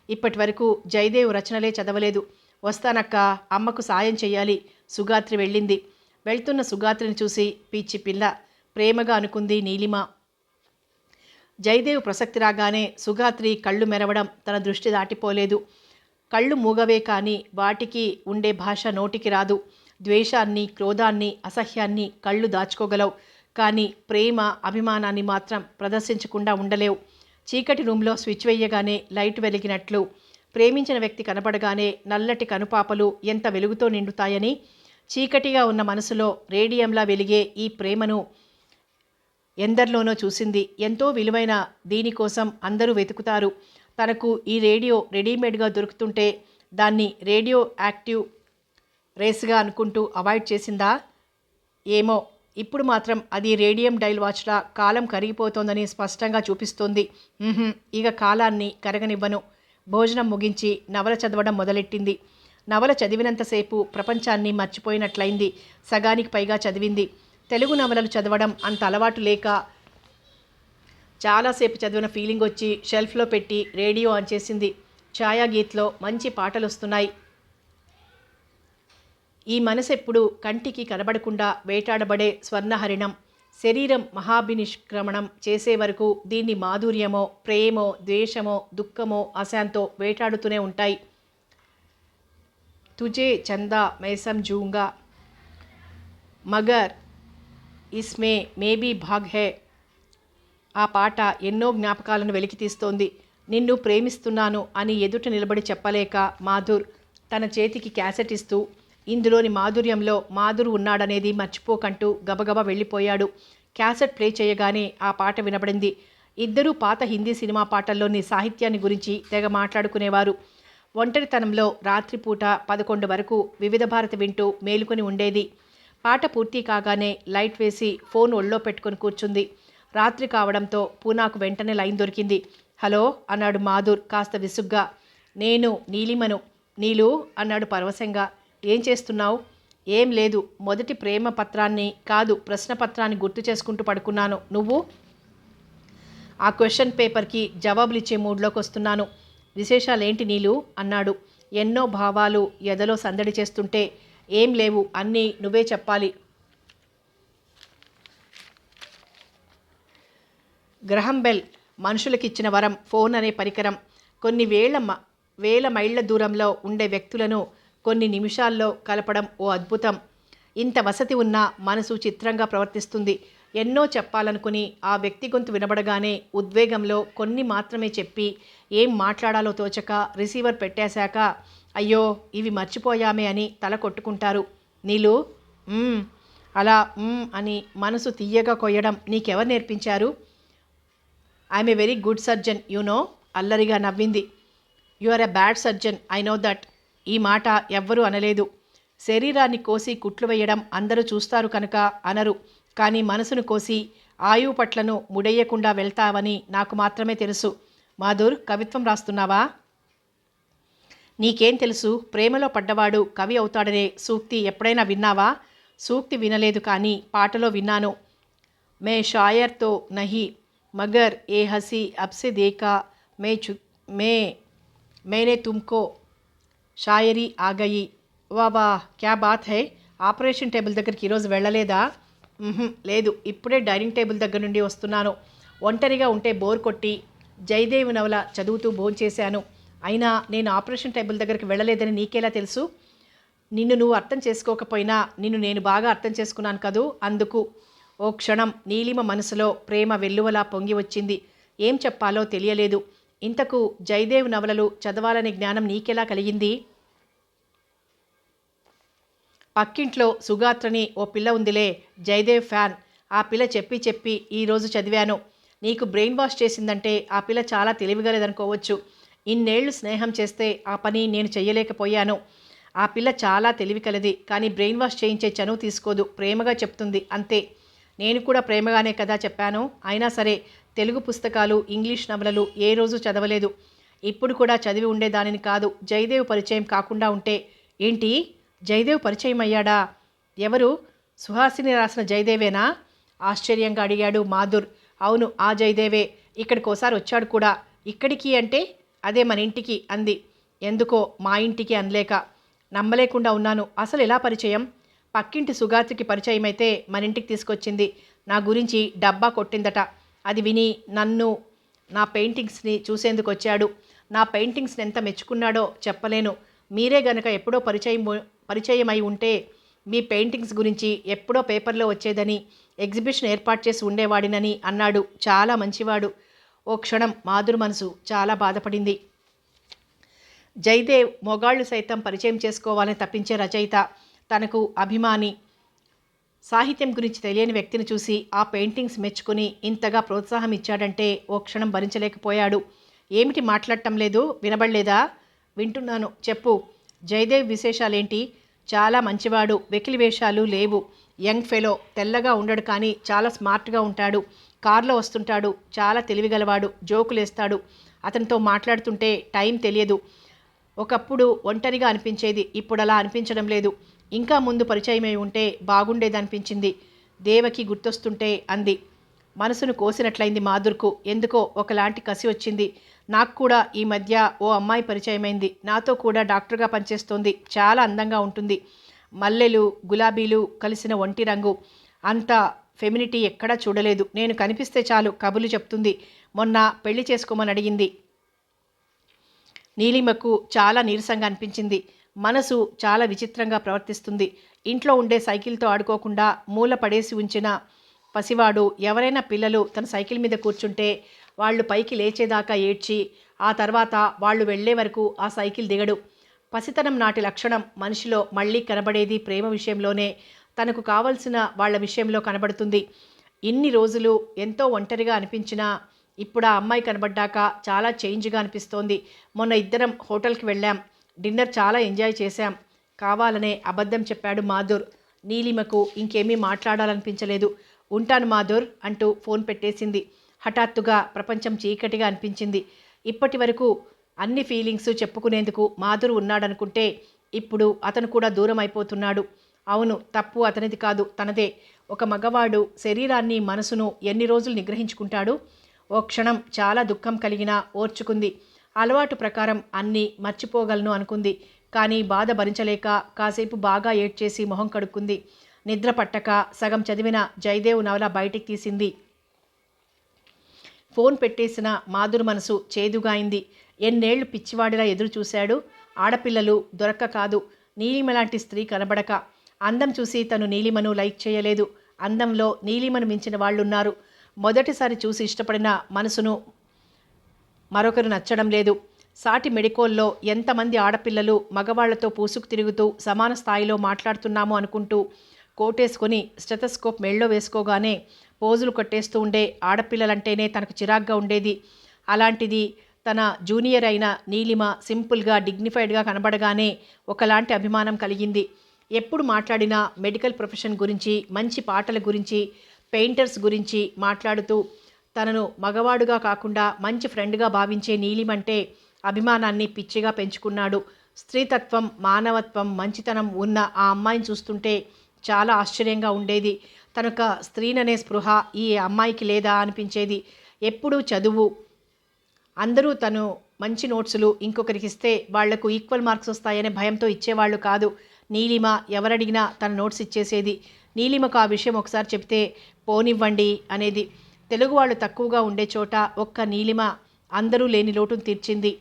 ఇప్పటి వరకు జయదేవ్ రచనలే చదవలేదు. వస్తానక్క, అమ్మకు సాయం చెయ్యాలి. సుగాత్రి వెళ్ళింది. వెళ్తున్న సుగాత్రిని చూసి పిచ్చి పిల్ల ప్రేమగా అనుకుంది నీలిమ. జయదేవ్ ప్రసక్తి రాగానే సుగాత్రి కళ్ళు మెరవడం తన దృష్టి దాటిపోలేదు. కళ్ళు మూగవే కానీ వాటికి ఉండే భాష నోటికి రాదు. ద్వేషాన్ని, క్రోధాన్ని, అసహ్యాన్ని కళ్ళు దాచుకోగలవు, కానీ ప్రేమ, అభిమానాన్ని మాత్రం ప్రదర్శించకుండా ఉండలేవు. చీకటి రూమ్లో స్విచ్ వేయగానే లైట్ వెలిగినట్లు ప్రేమించిన వ్యక్తి కనపడగానే నల్లటి కనుపాపలు ఎంత వెలుగుతో నిండుతాయని, చీకటిగా ఉన్న మనసులో రేడియంలా వెలిగే ఈ ప్రేమను ఎందరిలోనో చూసింది. ఎంతో విలువైన దీనికోసం అందరూ వెతుకుతారు. తనకు ఈ రేడియో రెడీమేడ్గా దొరుకుతుంటే దాన్ని రేడియో యాక్టివ్ రేస్గా అనుకుంటూ అవాయిడ్ చేసిందా ఏమో. ఇప్పుడు మాత్రం అది రేడియం డైల్ వాచ్లా కాలం కరిగిపోతోందని స్పష్టంగా చూపిస్తోంది. ఇక కాలాన్ని కరగనివ్వను. భోజనం ముగించి నవల చదవడం మొదలెట్టింది. నవల చదివినంతసేపు ప్రపంచాన్ని మర్చిపోయినట్లయింది. సగానికి పైగా చదివింది. తెలుగు నవలలు చదవడం అంత అలవాటు లేక చాలాసేపు చదివిన ఫీలింగ్ వచ్చి షెల్ఫ్లో పెట్టి రేడియో ఆన్ చేసింది. ఛాయాగీత్లో మంచి పాటలు వస్తున్నాయి. ఈ మనసెప్పుడు కంటికి కనబడకుండా వేటాడబడే స్వర్ణహరిణం. శరీరం మహాభినిష్క్రమణం చేసే వరకు దీన్ని మాధుర్యమో, ప్రేమో, ద్వేషమో, దుఃఖమో, అశాంతో వేటాడుతూనే ఉంటాయి. తుజే చందా मै समझूंगा మగర్ ఇస్మే మేబీ భాగ్ హై. ఆ పాట ఎన్నో జ్ఞాపకాలను వెలికితీస్తోంది. నిన్ను ప్రేమిస్తున్నాను అని ఎదుట నిలబడి చెప్పలేక మాధుర్ తన చేతికి క్యాసెట్ ఇస్తూ ఇందులోని మాధుర్యంలో మాధుర్ ఉన్నాడనేది మర్చిపోకంటూ గబగబా వెళ్ళిపోయాడు. క్యాసెట్ ప్లే చేయగానే ఆ పాట వినబడింది. ఇద్దరూ పాత హిందీ సినిమా పాటల్లోని సాహిత్యాన్ని గురించి తెగ మాట్లాడుకునేవారు. ఒంటరితనంలో రాత్రిపూట 11 వరకు వివిధ భారతి వింటూ మేలుకొని ఉండేది. పాట పూర్తి కాగానే లైట్ వేసి ఫోన్ ఒళ్ళో పెట్టుకొని కూర్చుంది. రాత్రి కావడంతో పూనాకు వెంటనే లైన్ దొరికింది. హలో అన్నాడు మాధుర్ కాస్త విసుగ్గా. నేను నీలిమను. నీలు అన్నాడు పరవశంగా. ఏం చేస్తున్నావు? ఏం లేదు, మొదటి ప్రేమ పత్రాన్ని కాదు ప్రశ్నపత్రాన్ని గుర్తు చేసుకుంటూ పడుకున్నాను. నువ్వు? ఆ క్వశ్చన్ పేపర్కి జవాబులు ఇచ్చే మూడ్లోకి వస్తున్నాను. విశేషాలేంటి నీలు అన్నాడు. ఎన్నో భావాలు ఎదలో సందడి చేస్తుంటే. ఏం లేవు, అన్నీ నువ్వే చెప్పాలి. గ్రహం బెల్ మనుషులకిచ్చిన వరం ఫోన్ అనే పరికరం. కొన్ని వేల మైళ్ళ దూరంలో ఉండే వ్యక్తులను కొన్ని నిమిషాల్లో కలపడం ఓ అద్భుతం. ఇంత వసతి ఉన్న మనసు చిత్రంగా ప్రవర్తిస్తుంది. ఎన్నో చెప్పాలనుకుని ఆ వ్యక్తి గొంతు వినబడగానే ఉద్వేగంలో కొన్ని మాత్రమే చెప్పి ఏం మాట్లాడాలో తోచక రిసీవర్ పెట్టేశాక అయ్యో ఇవి మర్చిపోయామే అని తల కొట్టుకుంటారు. నీలు అలా అని మనసు తీయగా కొయ్యడం నీకెవరు నేర్పించారు? I'm a very good surgeon no. అల్లరిగా నవ్వింది. You are a bad surgeon, I know that. ఈ మాట ఎవ్వరూ అనలేదు. శరీరాన్ని కోసి కుట్లు వేయడం అందరూ చూస్తారు కనుక అనరు. కానీ మనసును కోసి ఆయువు పట్లను ముడేయకుండా వెళ్తావని నాకు మాత్రమే తెలుసు. మాధుర్, కవిత్వం రాస్తున్నావా? నీకేం తెలుసు? ప్రేమలో పడ్డవాడు కవి అవుతాడనే సూక్తి ఎప్పుడైనా విన్నావా? సూక్తి వినలేదు కానీ పాటలో విన్నాను. మే షాయర్తో నహి మగర్ ఏ హసీ అబ్సే దేకా మేనే తుమ్కో షాయరీ ఆగయి. వా క్యా బాత్ హై. ఆపరేషన్ టేబుల్ దగ్గరికి ఈరోజు వెళ్ళలేదా? లేదు, ఇప్పుడే డైనింగ్ టేబుల్ దగ్గర నుండి వస్తున్నాను. ఒంటరిగా ఉంటే బోర్ కొట్టి జయదేవ్ నవల చదువుతూ భోంచేశాను. అయినా నేను ఆపరేషన్ టేబుల్ దగ్గరికి వెళ్ళలేదని నీకెలా తెలుసు? నిన్ను నువ్వు అర్థం చేసుకోకపోయినా నిన్ను నేను బాగా అర్థం చేసుకున్నాను కదూ, అందుకు. ఓ క్షణం నీలిమ మనసులో ప్రేమ వెల్లువలా పొంగి వచ్చింది. ఏం చెప్పాలో తెలియలేదు. ఇంతకు జయదేవ్ నవలలు చదవాలనే జ్ఞానం నీకెలా కలిగింది? పక్కింట్లో సుగాత్రని ఓ పిల్ల ఉందిలే, జయదేవ్ ఫ్యాన్. ఆ పిల్ల చెప్పి చెప్పి ఈరోజు చదివాను. నీకు బ్రెయిన్ వాష్ చేసిందంటే ఆ పిల్ల చాలా తెలివిగలదనుకోవచ్చు. ఇన్నేళ్లు స్నేహం చేస్తే ఆ పని నేను చెయ్యలేకపోయాను. ఆ పిల్ల చాలా తెలివి కలది, కానీ బ్రెయిన్ వాష్ చేయించే చనువు తీసుకోదు. ప్రేమగా చెప్తుంది అంతే. నేను కూడా ప్రేమగానే కదా చెప్పాను. అయినా సరే తెలుగు పుస్తకాలు, ఇంగ్లీష్ నవలలు ఏ రోజు చదవలేదు. ఇప్పుడు కూడా చదివి ఉండేదానిని కాదు. జయదేవ్ పరిచయం కాకుండా ఉంటే. ఏంటి, జయదేవ్ పరిచయం అయ్యాడా? ఎవరు? సుహాసిని రాసిన జయదేవేనా? ఆశ్చర్యంగా అడిగాడు మాధుర్. అవును, ఆ జయదేవే. ఇక్కడికోసారి వచ్చాడు కూడా. ఇక్కడికి అంటే? అదే మన ఇంటికి అంది. ఎందుకో మా ఇంటికి అనలేక. నమ్మలేకుండా ఉన్నాను. అసలు ఎలా పరిచయం? పక్కింటి సుగాత్రికి పరిచయం అయితే మన ఇంటికి తీసుకొచ్చింది. నా గురించి డబ్బా కొట్టిందట. అది విని నన్ను, నా పెయింటింగ్స్ని చూసేందుకు వచ్చాడు. నా పెయింటింగ్స్ని ఎంత మెచ్చుకున్నాడో చెప్పలేను. మీరే గనక ఎప్పుడో పరిచయం అయి ఉంటే మీ పెయింటింగ్స్ గురించి ఎప్పుడో పేపర్లో వచ్చేదని, ఎగ్జిబిషన్ ఏర్పాటు చేసి ఉండేవాడినని అన్నాడు. చాలా మంచివాడు. ఓ క్షణం మాధుర్ మనసు చాలా బాధపడింది. జయదేవ్ మొగాళ్ళు సైతం పరిచయం చేసుకోవాలని తప్పించే రచయిత, తనకు అభిమాని, సాహిత్యం గురించి తెలియని వ్యక్తిని చూసి ఆ పెయింటింగ్స్ మెచ్చుకుని ఇంతగా ప్రోత్సాహం ఇచ్చాడంటే ఓ క్షణం భరించలేకపోయాడు. ఏమిటి మాట్లాడటం లేదు? వినబడలేదా? వింటున్నాను, చెప్పు. జయదేవ్ విశేషాలేంటి? చాలా మంచివాడు. వెకిలి వేషాలు లేవు. Young fellow. తెల్లగా ఉండడు కానీ చాలా స్మార్ట్గా ఉంటాడు. కారులో వస్తుంటాడు. చాలా తెలివిగలవాడు. జోకులేస్తాడు. అతనితో మాట్లాడుతుంటే టైం తెలియదు. ఒకప్పుడు ఒంటరిగా అనిపించేది, ఇప్పుడు అలా అనిపించడం లేదు. ఇంకా ముందు పరిచయమై ఉంటే బాగుండేదనిపించింది. దేవకి గుర్తొస్తుంటే అంది. మనసును కోసినట్లయింది మాధుర్కు. ఎందుకో ఒకలాంటి కసి వచ్చింది. నాకు కూడా ఈ మధ్య ఓ అమ్మాయి పరిచయమైంది. నాతో కూడా డాక్టర్గా పనిచేస్తోంది. చాలా అందంగా ఉంటుంది. మల్లెలు, గులాబీలు కలిసిన ఒంటి రంగు. అంత ఫెమినిటీ ఎక్కడా చూడలేదు. నేను కనిపిస్తే చాలు కబుర్లు చెప్తుంది. మొన్న పెళ్లి చేసుకోమని అడిగింది. నీలిమకు చాలా నీరసంగా అనిపించింది. మనసు చాలా విచిత్రంగా ప్రవర్తిస్తుంది. ఇంట్లో ఉండే సైకిల్తో ఆడుకోకుండా మూల పడేసి ఉంచిన పసివాడు, ఎవరైనా పిల్లలు తన సైకిల్ మీద కూర్చుంటే వాళ్ళు పైకి లేచేదాకా ఏడ్చి, ఆ తర్వాత వాళ్ళు వెళ్లే వరకు ఆ సైకిల్ దిగడు. పసితనం నాటి లక్షణం మనిషిలో మళ్ళీ కనబడేది ప్రేమ విషయంలోనే. తనకు కావలసిన వాళ్ళ విషయంలో కనబడుతుంది. ఇన్ని రోజులు ఎంతో ఒంటరిగా అనిపించినా ఇప్పుడు ఆ అమ్మాయి కనబడ్డాక చాలా చేంజ్గా అనిపిస్తోంది. మొన్న ఇద్దరం హోటల్కి వెళ్ళాం. డిన్నర్ చాలా ఎంజాయ్ చేశాం. కావాలనే అబద్ధం చెప్పాడు మాధుర్. నీలిమకు ఇంకేమీ మాట్లాడాలనిపించలేదు. ఉంటాను మాధుర్ అంటూ ఫోన్ పెట్టేసింది. హఠాత్తుగా ప్రపంచం చీకటిగా అనిపించింది. ఇప్పటి వరకు అన్ని ఫీలింగ్స్ చెప్పుకునేందుకు మాధుర్ ఉన్నాడనుకుంటే ఇప్పుడు అతను కూడా దూరం అయిపోతున్నాడు. అవును, తప్పు అతనిది కాదు, తనదే. ఒక మగవాడు శరీరాన్ని, మనసును ఎన్ని రోజులు నిగ్రహించుకుంటాడు? ఓ క్షణం చాలా దుఃఖం కలిగినా ఓర్చుకుంది. అలవాటు ప్రకారం అన్నీ మర్చిపోగలను అనుకుంది. కానీ బాధ భరించలేక కాసేపు బాగా ఏడ్చేసి మొహం కడుక్కుంది. నిద్ర పట్టక సగం చదివిన జయదేవ్ నవల బయటికి తీసింది. ఫోన్ పెట్టేసిన మాధుర్ మనసు చేదుగా అయింది. ఎన్నేళ్లు పిచ్చివాడిలా ఎదురు చూశాడు. ఆడపిల్లలు దొరక్క కాదు, నీలిమ లాంటి స్త్రీ కనబడక. అందం చూసి తను నీలిమను లైక్ చేయలేదు. అందంలో నీలిమను మించిన వాళ్ళున్నారు. మొదటిసారి చూసి ఇష్టపడిన మనసును మరొకరు నచ్చడం లేదు. సాటి మెడికోల్లో ఎంతమంది ఆడపిల్లలు మగవాళ్లతో పూసుకు తిరుగుతూ సమాన స్థాయిలో మాట్లాడుతున్నాము అనుకుంటూ కోటేసుకొని స్టెథోస్కోప్ మెళ్ళో వేసుకోగానే పోజులు కొట్టేస్తూ ఉండే ఆడపిల్లలంటేనే తనకు చిరాగ్గా ఉండేది. అలాంటిది తన జూనియర్ అయిన నీలిమ సింపుల్గా, డిగ్నిఫైడ్గా కనబడగానే ఒకలాంటి అభిమానం కలిగింది. ఎప్పుడు మాట్లాడినా మెడికల్ ప్రొఫెషన్ గురించి, మంచి పాటల గురించి, పెయింటర్స్ గురించి మాట్లాడుతూ తనను మగవాడుగా కాకుండా మంచి ఫ్రెండ్గా భావించే నీలిమంటే అభిమానాన్ని పిచ్చిగా పెంచుకున్నాడు. స్త్రీతత్వం, మానవత్వం, మంచితనం ఉన్న ఆ అమ్మాయిని చూస్తుంటే చాలా ఆశ్చర్యంగా ఉండేది. తనొక స్త్రీననే స్పృహ ఈ అమ్మాయికి లేదా అనిపించేది. ఎప్పుడూ చదువు, అందరూ తను మంచి నోట్సులు ఇంకొకరికి ఇస్తే వాళ్లకు ఈక్వల్ మార్క్స్ వస్తాయనే భయంతో ఇచ్చేవాళ్ళు కాదు. నీలిమ ఎవరడిగినా తన నోట్స్ ఇచ్చేసేది. నీలిమకు ఆ విషయం ఒకసారి చెప్తే పోనివ్వండి అనేది. తెలుగు వాళ్ళు తక్కువగా ఉండే చోట ఒక్క నీలిమ అందరూ లేని లోటును తీర్చింది.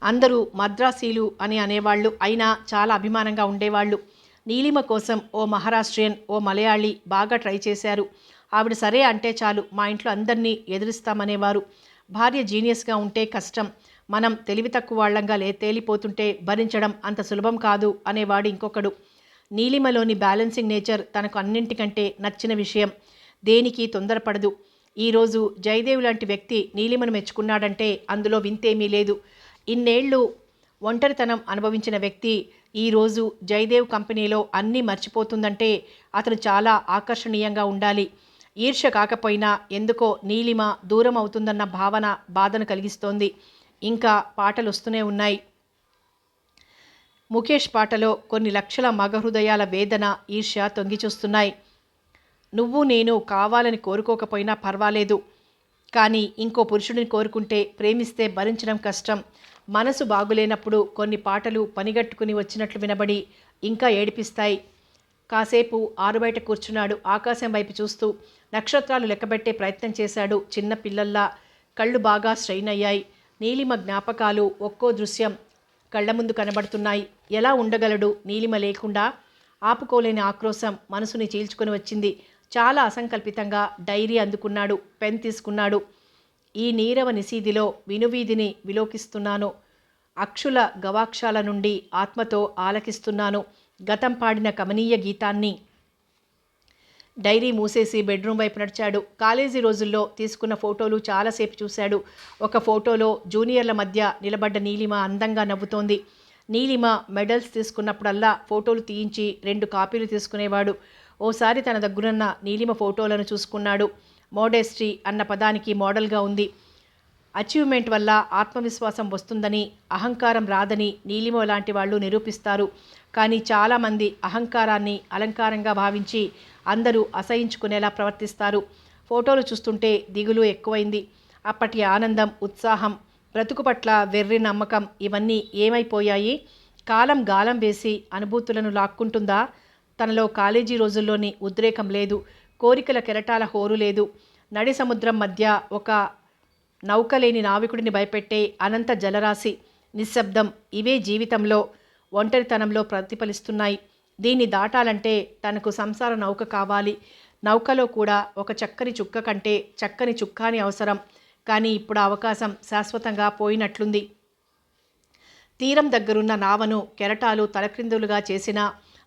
అందరూ మద్రాసీలు అని అనేవాళ్ళు, అయినా చాలా అభిమానంగా ఉండేవాళ్ళు. నీలిమ కోసం ఓ మహారాష్ట్రియన్, ఓ మలయాళీ బాగా ట్రై చేశారు. ఆవిడ సరే అంటే చాలు మా ఇంట్లో అందరినీ ఎదిరిస్తామనేవారు. భార్య జీనియస్గా ఉంటే కష్టం, మనం తెలివి తక్కువ వాళ్లంగా తేలిపోతుంటే భరించడం అంత సులభం కాదు అనేవాడు ఇంకొకడు. నీలిమలోని బ్యాలెన్సింగ్ నేచర్ తనకు అన్నింటికంటే నచ్చిన విషయం. దేనికి తొందరపడదు. ఈరోజు జయదేవ్ లాంటి వ్యక్తి నీలిమను మెచ్చుకున్నాడంటే అందులో వింతేమీ లేదు. ఇన్నేళ్లు ఒంటరితనం అనుభవించిన వ్యక్తి ఈరోజు జయదేవ్ కంపెనీలో అన్నీ మర్చిపోతుందంటే అతను చాలా ఆకర్షణీయంగా ఉండాలి. ఈర్ష్య కాకపోయినా ఎందుకో నీలిమ దూరం అవుతుందన్న భావన బాధను కలిగిస్తోంది. ఇంకా పాటలు వస్తూనే ఉన్నాయి. ముఖేష్ పాటలో కొన్ని లక్షల మగ హృదయాల వేదన, ఈర్ష్య తొంగిచూస్తున్నాయి. నువ్వు నేను కావాలని కోరుకోకపోయినా పర్వాలేదు, కానీ ఇంకో పురుషుడిని కోరుకుంటే, ప్రేమిస్తే భరించడం కష్టం. మనసు బాగులేనప్పుడు కొన్ని పాటలు పనిగట్టుకుని వచ్చినట్లు వినబడి ఇంకా ఏడిపిస్తాయి. కాసేపు ఆరుబయట కూర్చున్నాడు. ఆకాశం వైపు చూస్తూ నక్షత్రాలు లెక్కబెట్టే ప్రయత్నం చేశాడు. చిన్న పిల్లల్లా కళ్ళు బాగా స్ట్రెయిన్ అయ్యాయి. నీలిమ జ్ఞాపకాలు ఒక్కో దృశ్యం కళ్ళ ముందు కనబడుతున్నాయి. ఎలా ఉండగలడు నీలిమ లేకుండా? ఆపుకోలేని ఆక్రోశం మనసుని చీల్చుకొని వచ్చింది. చాలా అసంకల్పితంగా డైరీ అందుకున్నాడు. పెన్ తీసుకున్నాడు. ఈ నీరవ నిశీదిలో వినువీధిని విలోకిస్తున్నాను. అక్షుల గవాక్షాల నుండి ఆత్మతో ఆలకిస్తున్నాను గతం పాడిన కమనీయ గీతాన్ని. డైరీ మూసేసి బెడ్రూమ్ వైపు నడిచాడు. కాలేజీ రోజుల్లో తీసుకున్న ఫోటోలు చాలాసేపు చూశాడు. ఒక ఫోటోలో జూనియర్ల మధ్య నిలబడ్డ నీలిమ అందంగా నవ్వుతోంది. నీలిమ మెడల్స్ తీసుకున్నప్పుడల్లా ఫోటోలు తీయించి 2 కాపీలు తీసుకునేవాడు. ఓసారి తన దగ్గరున్న నీలిమ ఫోటోలను చూసుకున్నాడు. మోడెస్టీ అన్న పదానికి మోడల్గా ఉంది. అచీవ్మెంట్ వల్ల ఆత్మవిశ్వాసం వస్తుందని, అహంకారం రాదని నీలిమ లాంటి వాళ్ళు నిరూపిస్తారు. కానీ చాలామంది అహంకారాన్ని అలంకారంగా భావించి అందరూ అసహించుకునేలా ప్రవర్తిస్తారు. ఫోటోలు చూస్తుంటే దిగులు ఎక్కువైంది. అప్పటి ఆనందం, ఉత్సాహం, బ్రతుకు పట్ల వెర్రి నమ్మకం ఇవన్నీ ఏమైపోయాయి? కాలం గాలం వేసి అనుభూతులను లాక్కుంటుందా? తనలో కాలేజీ రోజుల్లోని ఉద్రేకం లేదు. కోరికల కెరటాల హోరు లేదు. నడి సముద్రం మధ్య ఒక నౌకలేని నావికుడిని భయపెట్టే అనంత జలరాశి, నిశ్శబ్దం ఇవే జీవితంలో ఒంటరితనంలో ప్రతిఫలిస్తున్నాయి. దీన్ని దాటాలంటే తనకు సంసార నౌక కావాలి. నౌకలో కూడా ఒక చక్కని చుక్క కంటే చక్కని చుక్కాని అవసరం. కానీ ఇప్పుడు అవకాశం శాశ్వతంగా పోయినట్లుంది. తీరం దగ్గరున్న నావను కెరటాలు తలక్రిందులుగా చేసిన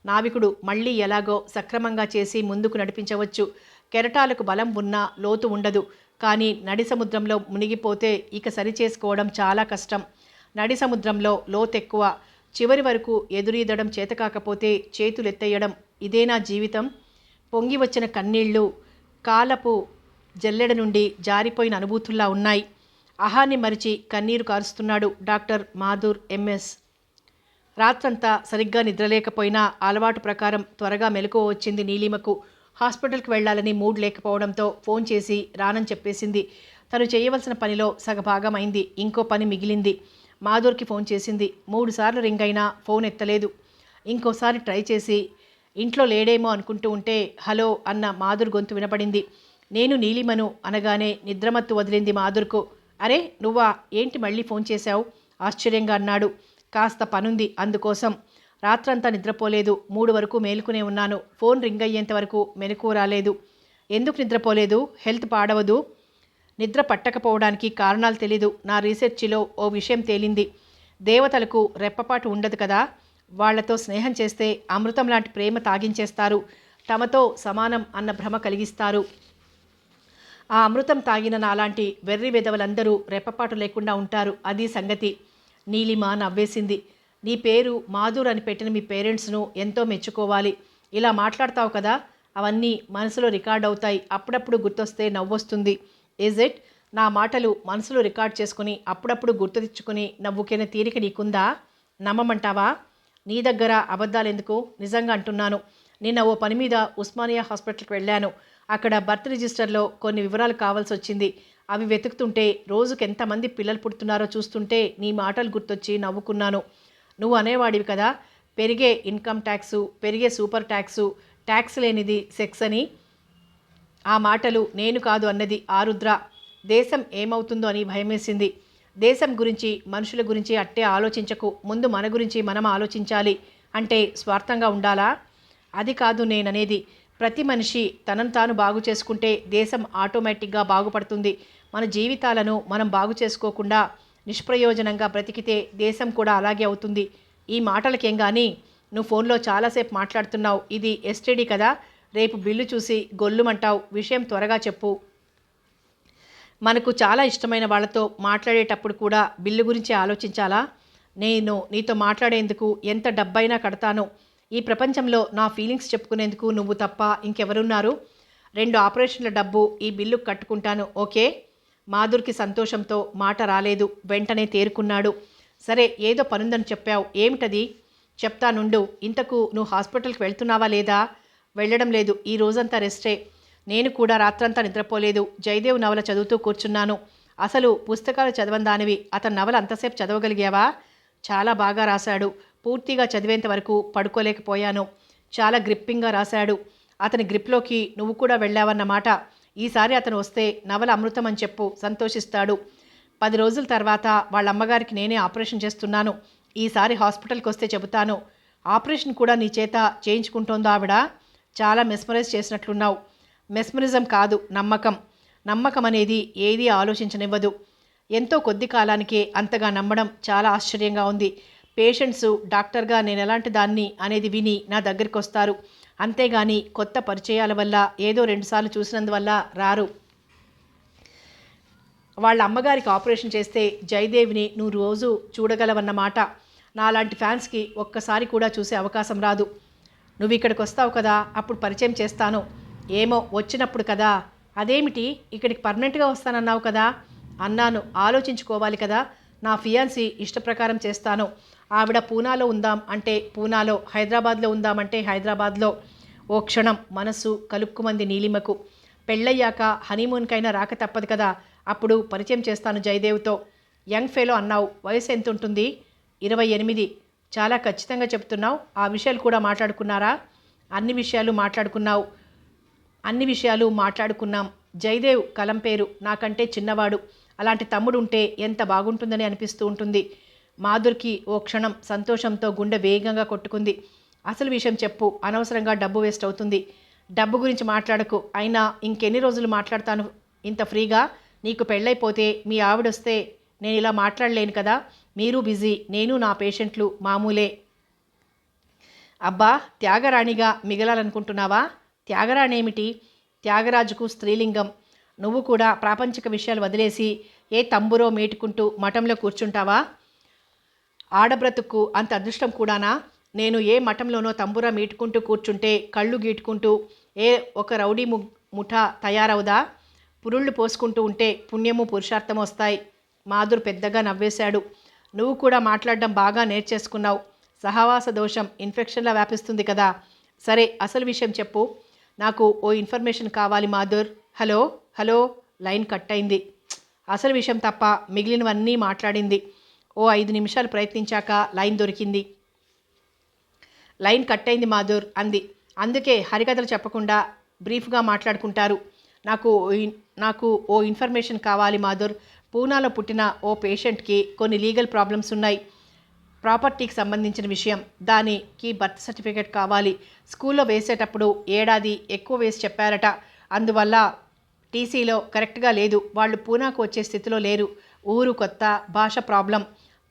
నావికుడు మళ్ళీ ఎలాగో సక్రమంగా చేసి ముందుకు నడిపించవచ్చు. కెరటాలకు బలం ఉన్నా లోతు ఉండదు. కానీ నడి సముద్రంలో మునిగిపోతే ఇక సరిచేసుకోవడం చాలా కష్టం. నడి సముద్రంలో లోతెక్కువ. చివరి వరకు ఎదురీదడం చేతకాకపోతే చేతులెత్తేయడం. ఇదేనా జీవితం? పొంగి వచ్చిన కన్నీళ్లు కాలపు జల్లెడ నుండి జారిపోయిన అనుభూతుల్లా ఉన్నాయి. అహాన్ని మరిచి కన్నీరు కారుస్తున్నాడు డాక్టర్ మాధుర్ ఎంఎస్. రాత్రంతా సరిగ్గా నిద్రలేకపోయినా అలవాటు ప్రకారం త్వరగా మెలకువ వచ్చింది నీలిమకు. హాస్పిటల్కి వెళ్లాలని మూడ్ లేకపోవడంతో ఫోన్ చేసి రానని చెప్పేసింది. తను చేయవలసిన పనిలో సగభాగం అయింది. ఇంకో పని మిగిలింది. మాధుర్కి ఫోన్ చేసింది. 3 సార్లు రింగ్ అయినా ఫోన్ ఎత్తలేదు. ఇంకోసారి ట్రై చేసి ఇంట్లో లేడేమో అనుకుంటూ ఉంటే హలో అన్న మాధుర్ గొంతు వినపడింది. నేను నీలిమను అనగానే నిద్రమత్తు వదిలింది మాధుర్కు. అరే నువ్వా, ఏంటి మళ్ళీ ఫోన్ చేశావు? ఆశ్చర్యంగా అన్నాడు. కాస్త పనుంది, అందుకోసం. రాత్రంతా నిద్రపోలేదు. 3 వరకు మేలుకునే ఉన్నాను. ఫోన్ రింగ్ అయ్యేంత వరకు మెలకువ రాలేదు. ఎందుకు నిద్రపోలేదు? హెల్త్ పాడవదు? నిద్ర పట్టకపోవడానికి కారణాలు తెలీదు. నా రీసెర్చ్లో ఓ విషయం తేలింది. దేవతలకు రెప్పపాటు ఉండదు కదా. వాళ్లతో స్నేహం చేస్తే అమృతం లాంటి ప్రేమ తాగించేస్తారు. తమతో సమానం అన్న భ్రమ కలిగిస్తారు. ఆ అమృతం తాగిన నాలాంటి వెర్రి వెదవలందరూ రెప్పపాటు లేకుండా ఉంటారు. అది సంగతి. నీలిమ నవ్వేసింది. నీ పేరు మాధుర్ అని పెట్టిన మీ పేరెంట్స్ను ఎంతో మెచ్చుకోవాలి. ఇలా మాట్లాడతావు కదా, అవన్నీ మనసులో రికార్డ్ అవుతాయి. అప్పుడప్పుడు గుర్తొస్తే నవ్వొస్తుంది. Is it? నా మాటలు మనసులో రికార్డ్ చేసుకుని అప్పుడప్పుడు గుర్తు తెచ్చుకుని నవ్వుకునే తీరిక నీకుందా? నమ్మమంటావా? నీ దగ్గర అబద్ధాలు ఎందుకు? నిజంగా అంటున్నాను. నిన్న ఓ పని మీద ఉస్మానియా హాస్పిటల్కి వెళ్ళాను. అక్కడ బర్త్ రిజిస్టర్లో కొన్ని వివరాలు కావాల్సి వచ్చింది. అవి వెతుకుతుంటే రోజుకి ఎంతమంది పిల్లలు పుడుతున్నారో చూస్తుంటే నీ మాటలు గుర్తొచ్చి నవ్వుకున్నాను. నువ్వు అనేవాడివి కదా, పెరిగే ఇన్కమ్ ట్యాక్సు, పెరిగే సూపర్ ట్యాక్సు, ట్యాక్స్ లేనిది సెక్స్ అని. ఆ మాటలు నేను కాదు అన్నది ఆరుద్ర. దేశం ఏమవుతుందో అని భయమేసింది. దేశం గురించి, మనుషుల గురించి అట్టే ఆలోచించకు. ముందు మన గురించి మనం ఆలోచించాలి. అంటే స్వార్థంగా ఉండాలా? అది కాదు నేననేది. ప్రతి మనిషి తనను తాను బాగు చేసుకుంటే దేశం ఆటోమేటిక్గా బాగుపడుతుంది. మన జీవితాలను మనం బాగు చేసుకోకుండా నిష్ప్రయోజనంగా బ్రతికితే దేశం కూడా అలాగే అవుతుంది. ఈ మాటలకేం కానీ నువ్వు ఫోన్లో చాలాసేపు మాట్లాడుతున్నావు. ఇది ఎస్టీడీ కదా, రేపు బిల్లు చూసి గొల్లుమంటావు. విషయం త్వరగా చెప్పు. మనకు చాలా ఇష్టమైన వాళ్ళతో మాట్లాడేటప్పుడు కూడా బిల్లు గురించి ఆలోచించాలా? నేను నీతో మాట్లాడేందుకు ఎంత డబ్బైనా కడతాను. ఈ ప్రపంచంలో నా ఫీలింగ్స్ చెప్పుకునేందుకు నువ్వు తప్ప ఇంకెవరున్నారు? 2 ఆపరేషన్ల డబ్బు ఈ బిల్లు కట్టుకుంటాను, ఓకే? మాధుర్కి సంతోషంతో మాట రాలేదు. వెంటనే తేరుకున్నాడు. సరే, ఏదో పనుందని చెప్పావు, ఏమిటది? చెప్తానుండు. ఇంతకు నువ్వు హాస్పిటల్కి వెళ్తున్నావా లేదా? వెళ్ళడం లేదు, ఈ రోజంతా రెస్టే. నేను కూడా రాత్రంతా నిద్రపోలేదు. జయదేవ్ నవల చదువుతూ కూర్చున్నాను. అసలు పుస్తకాలు చదవందానివి అతని నవల అంతసేపు చదవగలిగావా? చాలా బాగా రాశాడు. పూర్తిగా చదివేంత వరకు పడుకోలేకపోయాను. చాలా గ్రిప్పింగ్గా రాశాడు. అతని గ్రిప్లోకి నువ్వు కూడా వెళ్ళావన్నమాట. ఈసారి అతను వస్తే నవల అమృతం అని చెప్పు, సంతోషిస్తాడు. 10 రోజుల తర్వాత వాళ్ళ అమ్మగారికి నేనే ఆపరేషన్ చేస్తున్నాను. ఈసారి హాస్పిటల్కి వస్తే చెబుతాను. ఆపరేషన్ కూడా నీ చేత చేయించుకుంటోందో ఆవిడ? చాలా మెస్మరైజ్ చేసినట్లున్నావు. మెస్మరిజం కాదు, నమ్మకం. నమ్మకం అనేది ఏదీ ఆలోచించనివ్వదు. ఎంతో కొద్ది కాలానికే అంతగా నమ్మడం చాలా ఆశ్చర్యంగా ఉంది. పేషెంట్స్ డాక్టర్గా నేను ఎలాంటి దాన్ని అనేది విని నా దగ్గరికి వస్తారు. అంతేగాని కొత్త పరిచయాల వల్ల ఏదో 2 సార్లు చూసినందువల్ల రారు. వాళ్ళ అమ్మగారికి ఆపరేషన్ చేస్తే జయదేవిని నువ్వు రోజు చూడగలవన్నమాట. నాలాంటి ఫ్యాన్స్కి ఒక్కసారి కూడా చూసే అవకాశం రాదు. నువ్వు ఇక్కడికి వస్తావు కదా, అప్పుడు పరిచయం చేస్తాను. ఏమో, వచ్చినప్పుడు కదా. అదేమిటి, ఇక్కడికి పర్మనెంట్గా వస్తానన్నావు కదా? అన్నాను. ఆలోచించుకోవాలి కదా. నా ఫియాన్సీ ఇష్టప్రకారం చేస్తాను. ఆవిడ పూనాలో ఉందాం అంటే పూనాలో, హైదరాబాద్లో ఉందామంటే హైదరాబాద్లో. ఓ క్షణం మనసు కలుక్కుమంది నీలిమకు. పెళ్ళయ్యాక హనీమూన్కైనా రాక తప్పదు కదా, అప్పుడు పరిచయం చేస్తాను జయదేవ్తో. యంగ్ ఫెలో అన్నావు, వయసు ఎంత ఉంటుంది? 28. చాలా ఖచ్చితంగా చెప్తున్నావు. ఆ విషయాలు కూడా మాట్లాడుకున్నారా? అన్ని విషయాలు మాట్లాడుకున్నాం. జయదేవ్ కలం పేరు, నాకంటే చిన్నవాడు. అలాంటి తమ్ముడు ఉంటే ఎంత బాగుంటుందని అనిపిస్తూ ఉంటుంది. మాధుర్కి ఓ క్షణం సంతోషంతో గుండె వేగంగా కొట్టుకుంది. అసలు విషయం చెప్పు, అనవసరంగా డబ్బు వేస్ట్ అవుతుంది. డబ్బు గురించి మాట్లాడకు. అయినా ఇంకెన్ని రోజులు మాట్లాడతాను ఇంత ఫ్రీగా? నీకు పెళ్ళైపోతే మీ ఆవిడొస్తే నేను ఇలా మాట్లాడలేను కదా. మీరు బిజీ, నేను నా పేషెంట్లు మామూలే. అబ్బా, త్యాగరాణిగా మిగలాలనుకుంటున్నావా? త్యాగరాణి ఏమిటి? త్యాగరాజుకు స్త్రీలింగం. నువ్వు కూడా ప్రాపంచిక విషయాలు వదిలేసి ఏ తంబురో మేటుకుంటూ మఠంలో కూర్చుంటావా? ఆడబ్రతుకు అంత అదృష్టం కూడానా? నేను ఏ మఠంలోనో తంబురా మీటుకుంటూ కూర్చుంటే కళ్ళు గీటుకుంటూ ఏ ఒక రౌడీ ముఠా తయారవుదా? పురుళ్ళు పోసుకుంటూ ఉంటే పుణ్యము పురుషార్థము వస్తాయి. మాధుర్ పెద్దగా నవ్వేశాడు. నువ్వు కూడా మాట్లాడడం బాగా నేర్చేసుకున్నావు. సహవాస దోషం ఇన్ఫెక్షన్లా వ్యాపిస్తుంది కదా. సరే, అసలు విషయం చెప్పు. నాకు ఓ ఇన్ఫర్మేషన్ కావాలి Madhur. Hello hello, line cut అయింది. అసలు విషయం తప్ప మిగిలినవన్నీ మాట్లాడింది. ఓ 5 నిమిషాలు ప్రయత్నించాక లైన్ దొరికింది. లైన్ కట్ అయింది మాధుర్ అంది. అందుకే హరికథలు చెప్పకుండా బ్రీఫ్గా మాట్లాడుకుంటారు. నాకు ఓ ఇన్ఫర్మేషన్ కావాలి మాధుర్. పూనాలో పుట్టిన ఓ పేషెంట్కి కొన్ని లీగల్ ప్రాబ్లమ్స్ ఉన్నాయి. ప్రాపర్టీకి సంబంధించిన విషయం. దానికి బర్త్ సర్టిఫికేట్ కావాలి. స్కూల్లో వేసేటప్పుడు ఏడాది ఎక్కువ వేసి చెప్పారట. అందువల్ల టీసీలో కరెక్ట్గా లేదు. వాళ్ళు పూనాకు వచ్చే స్థితిలో లేరు. ఊరు కొత్త, భాష ప్రాబ్లం,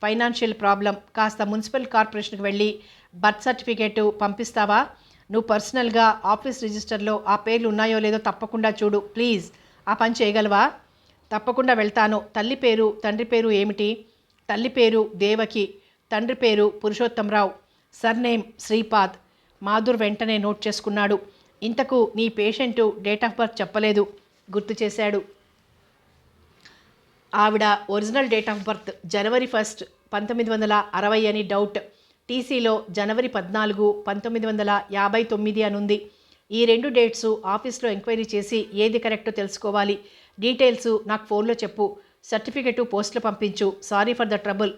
ఫైనాన్షియల్ ప్రాబ్లం. కాస్త మున్సిపల్ కార్పొరేషన్కి వెళ్ళి బర్త్ సర్టిఫికేటు పంపిస్తావా? నువ్వు పర్సనల్గా ఆఫీస్ రిజిస్టర్లో ఆ పేర్లు ఉన్నాయో లేదో తప్పకుండా చూడు ప్లీజ్. ఆ పని చేయగలవా? తప్పకుండా వెళ్తాను. తల్లి పేరు తండ్రి పేరు ఏమిటి? తల్లి పేరు దేవకి, తండ్రి పేరు పురుషోత్తంరావు, సర్నేమ్ శ్రీపాద్. మాధుర్ వెంటనే నోట్ చేసుకున్నాడు. ఇంతకు నీ పేషెంటు డేట్ ఆఫ్ బర్త్ చెప్పలేదు. గుర్తు చేశాడు. ఆవిడ ఒరిజినల్ డేట్ ఆఫ్ బర్త్ జనవరి 1, 1960 అని డౌట్. టీసీలో జనవరి 14, 1959 అనుంది. ఈ 2 డేట్సు ఆఫీస్లో ఎంక్వైరీ చేసి ఏది కరెక్టో తెలుసుకోవాలి. డీటెయిల్స్ నాకు ఫోన్లో చెప్పు. సర్టిఫికెటు పోస్ట్లో పంపించు. Sorry for the trouble.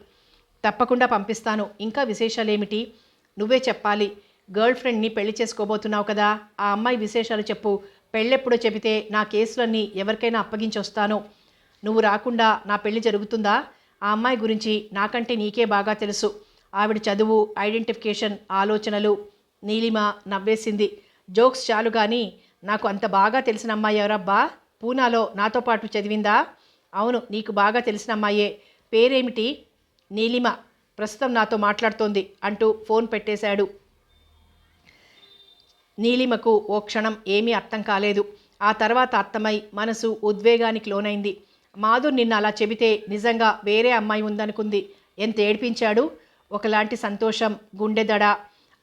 తప్పకుండా పంపిస్తాను. ఇంకా విశేషాలేమిటి? నువ్వే చెప్పాలి. గర్ల్ ఫ్రెండ్ని పెళ్లి చేసుకోబోతున్నావు కదా, ఆ అమ్మాయి విశేషాలు చెప్పు. పెళ్ళెప్పుడో చెబితే నా కేసులన్నీ ఎవరికైనా అప్పగించొస్తాను. నువ్వు రాకుండా నా పెళ్లి జరుగుతుందా? ఆ అమ్మాయి గురించి నాకంటే నీకే బాగా తెలుసు. ఆవిడ చదువు, ఐడెంటిఫికేషన్, ఆలోచనలు. నీలిమ నవ్వేసింది. జోక్స్ చాలు కానీ నాకు అంత బాగా తెలిసిన అమ్మాయి ఎవరబ్బా? పూనాలో నాతో పాటు చదివిందా? అవును, నీకు బాగా తెలిసిన అమ్మాయే. పేరేమిటి? నీలిమ. ప్రస్తుతం నాతో మాట్లాడుతోంది అంటూ ఫోన్ పెట్టేశాడు. నీలిమకు ఓ క్షణం ఏమీ అర్థం కాలేదు. ఆ తర్వాత అర్థమై మనసు ఉద్వేగానికి లోనైంది. మాధుర్ నిన్న అలా చెబితే నిజంగా వేరే అమ్మాయి ఉందనుకుంది. ఎంత ఏడ్పించాడు. ఒకలాంటి సంతోషం, గుండెదడ.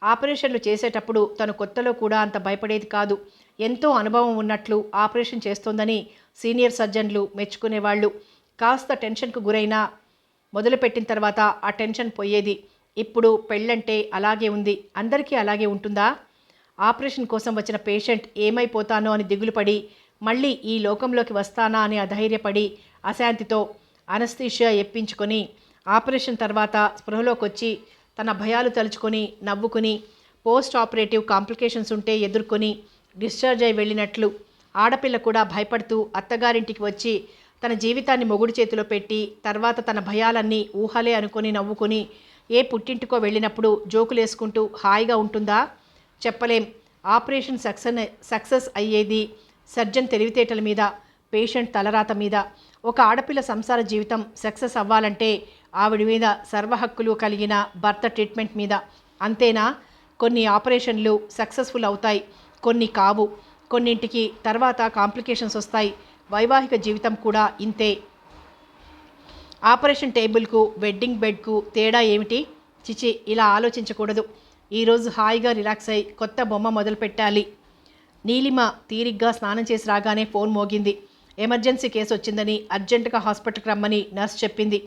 ఆపరేషన్లు చేసేటప్పుడు తను కొత్తలో కూడా అంత భయపడేది కాదు. ఎంతో అనుభవం ఉన్నట్లు ఆపరేషన్ చేస్తోందని సీనియర్ సర్జన్లు మెచ్చుకునేవాళ్ళు. కాస్త టెన్షన్కు గురైనా మొదలుపెట్టిన తర్వాత ఆ టెన్షన్ పోయేది. ఇప్పుడు పెళ్ళంటే అలాగే ఉంది. అందరికీ అలాగే ఉంటుందా? ఆపరేషన్ కోసం వచ్చిన పేషెంట్ ఏమైపోతానో అని దిగులుపడి, మళ్ళీ ఈ లోకంలోకి వస్తానా అని అధైర్యపడి, అశాంతితో అనస్థీషియా ఎప్పించుకొని, ఆపరేషన్ తర్వాత స్పృహలోకి వచ్చి తన భయాలు తలుచుకొని నవ్వుకుని, పోస్ట్ ఆపరేటివ్ కాంప్లికేషన్స్ ఉంటే ఎదుర్కొని డిశ్చార్జ్ అయి వెళ్ళినట్లు, ఆడపిల్ల కూడా భయపడుతూ అత్తగారింటికి వచ్చి తన జీవితాన్ని మొగుడు చేతిలో పెట్టి, తర్వాత తన భయాలన్నీ ఊహలే అనుకొని నవ్వుకొని, ఏ పుట్టింటికో వెళ్ళినప్పుడు జోకులేసుకుంటూ హాయిగా ఉంటుందా? చెప్పలేం. ఆపరేషన్ సక్సెస్ అయ్యేది సర్జన్ తెలివితేటల మీద, పేషెంట్ తలరాత మీద. ఒక ఆడపిల్ల సంసార జీవితం సక్సెస్ అవ్వాలంటే ఆవిడ మీద సర్వహక్కులు కలిగిన భర్త ట్రీట్మెంట్ మీద. అంతేనా? కొన్ని ఆపరేషన్లు సక్సెస్ఫుల్ అవుతాయి, కొన్ని కావు. కొన్నింటికి తర్వాత కాంప్లికేషన్స్ వస్తాయి. వైవాహిక జీవితం కూడా ఇంతే. ఆపరేషన్ టేబుల్కు వెడ్డింగ్ బెడ్కు తేడా ఏమిటి? చిచి, ఇలా ఆలోచించకూడదు. ఈరోజు హాయిగా రిలాక్స్ అయి కొత్త బొమ్మ మొదలు పెట్టాలి. నీలిమ తీరిగ్గా స్నానం చేసి రాగానే ఫోన్ మోగింది. ఎమర్జెన్సీ కేసు వచ్చిందని అర్జెంటుగా హాస్పిటల్కి రమ్మని నర్స్ చెప్పింది.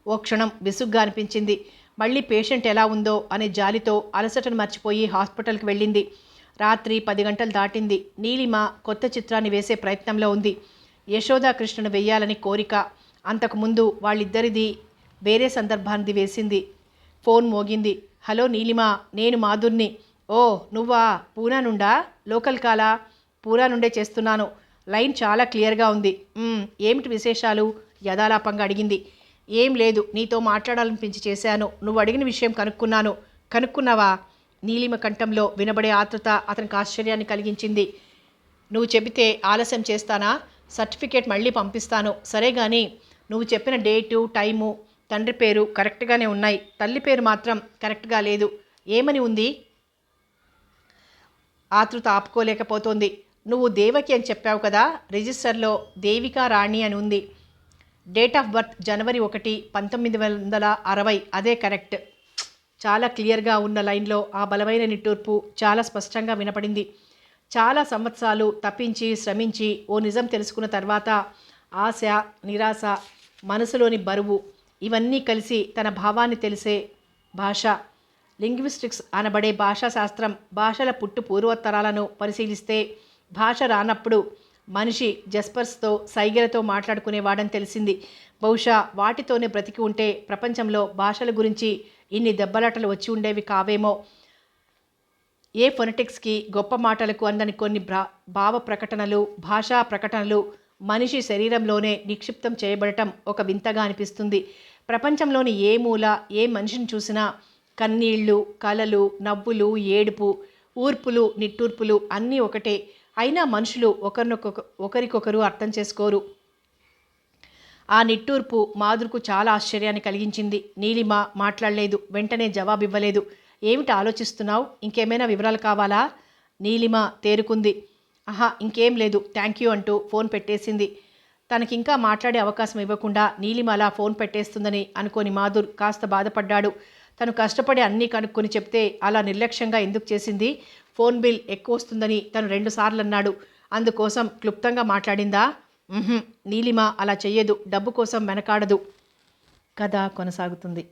ఓ క్షణం విసుగ్గా అనిపించింది. మళ్ళీ పేషెంట్ ఎలా ఉందో అనే జాలితో అలసటను మర్చిపోయి హాస్పిటల్కి వెళ్ళింది. రాత్రి 10 గంటలు దాటింది. నీలిమ కొత్త చిత్రాన్ని వేసే ప్రయత్నంలో ఉంది. యశోదాకృష్ణను వెయ్యాలని కోరిక. అంతకుముందు వాళ్ళిద్దరిది వేరే సందర్భాన్ని వేసింది. ఫోన్ మోగింది. హలో నీలిమ, నేను మాధుర్ని. ఓ నువ్వా? పూనా నుండా? లోకల్ కాలా? పూనా నుండే చేస్తున్నాను. లైన్ చాలా క్లియర్గా ఉంది. ఏమిటి విశేషాలు? యథాలాపంగా అడిగింది. ఏం లేదు, నీతో మాట్లాడాలనిపించి చేశాను. నువ్వు అడిగిన విషయం కనుక్కున్నాను. కనుక్కున్నావా? నీలిమ కంఠంలో వినబడే ఆతృత అతనికి ఆశ్చర్యాన్ని కలిగించింది. నువ్వు చెబితే ఆలస్యం చేస్తానా? సర్టిఫికేట్ మళ్ళీ పంపిస్తాను. సరే కానీ నువ్వు చెప్పిన డేటు, టైము, తండ్రి పేరు కరెక్ట్గానే ఉన్నాయి. తల్లి పేరు మాత్రం కరెక్ట్గా లేదు. ఏమని ఉంది? ఆతృత ఆపుకోలేకపోతోంది. నువ్వు దేవకి అని చెప్పావు కదా, రిజిస్టర్లో దేవికా రాణి అని ఉంది. డేట్ ఆఫ్ బర్త్ జనవరి 1, 1960. అదే కరెక్ట్. చాలా క్లియర్గా ఉన్న లైన్లో ఆ బలమైన నిట్టూర్పు చాలా స్పష్టంగా వినపడింది. చాలా సంవత్సరాలు తప్పించి శ్రమించి ఓ నిజం తెలుసుకున్న తర్వాత ఆశ, నిరాశ, మనసులోని బరువు ఇవన్నీ కలిసి తన భావాన్ని తెలిసే భాష. లింగ్విస్టిక్స్ అనబడే భాషాశాస్త్రం భాషల పుట్టు పూర్వోత్తరాలను పరిశీలిస్తే భాష రానప్పుడు మనిషి జస్పర్స్తో, సైగలతో మాట్లాడుకునేవాడని తెలిసింది. బహుశా వాటితోనే బ్రతికి ఉంటే ప్రపంచంలో భాషల గురించి ఇన్ని దెబ్బలాటలు వచ్చి ఉండేవి కావేమో. ఏ ఫొనెటిక్స్కి, గొప్ప మాటలకు అందని కొన్ని భావ ప్రకటనలు, భాషా ప్రకటనలు మనిషి శరీరంలోనే నిక్షిప్తం చేయబడటం ఒక వింతగా అనిపిస్తుంది. ప్రపంచంలోని ఏ మూల, ఏ మనిషిని చూసినా కన్నీళ్లు, కలలు, నవ్వులు, ఏడుపు, ఊర్పులు, నిట్టూర్పులు అన్నీ ఒకటే. అయినా మనుషులు ఒకరికొకరు అర్థం చేసుకోరు. ఆ నిట్టూర్పు మాధుర్కు చాలా ఆశ్చర్యాన్ని కలిగించింది. నీలిమ మాట్లాడలేదు. వెంటనే జవాబివ్వలేదు. ఏమిటి ఆలోచిస్తున్నావు? ఇంకేమైనా వివరాలు కావాలా? నీలిమ తేరుకుంది. ఇంకేం లేదు, థ్యాంక్ యూ అంటూ ఫోన్ పెట్టేసింది. తనకింకా మాట్లాడే అవకాశం ఇవ్వకుండా నీలిమ అలా ఫోన్ పెట్టేస్తుందని అనుకోని మాధుర్ కాస్త బాధపడ్డాడు. తను కష్టపడి అన్నీ కనుక్కొని చెప్తే అలా నిర్లక్ష్యంగా ఎందుకు చేసింది? ఫోన్ బిల్ ఎక్కువ వస్తుందని తను 2 సార్లు అన్నాడు. అందుకోసం క్లుప్తంగా మాట్లాడిందా? నీలిమ అలా చెయ్యదు. డబ్బు కోసం వెనకాడదు. కథ కొనసాగుతుంది.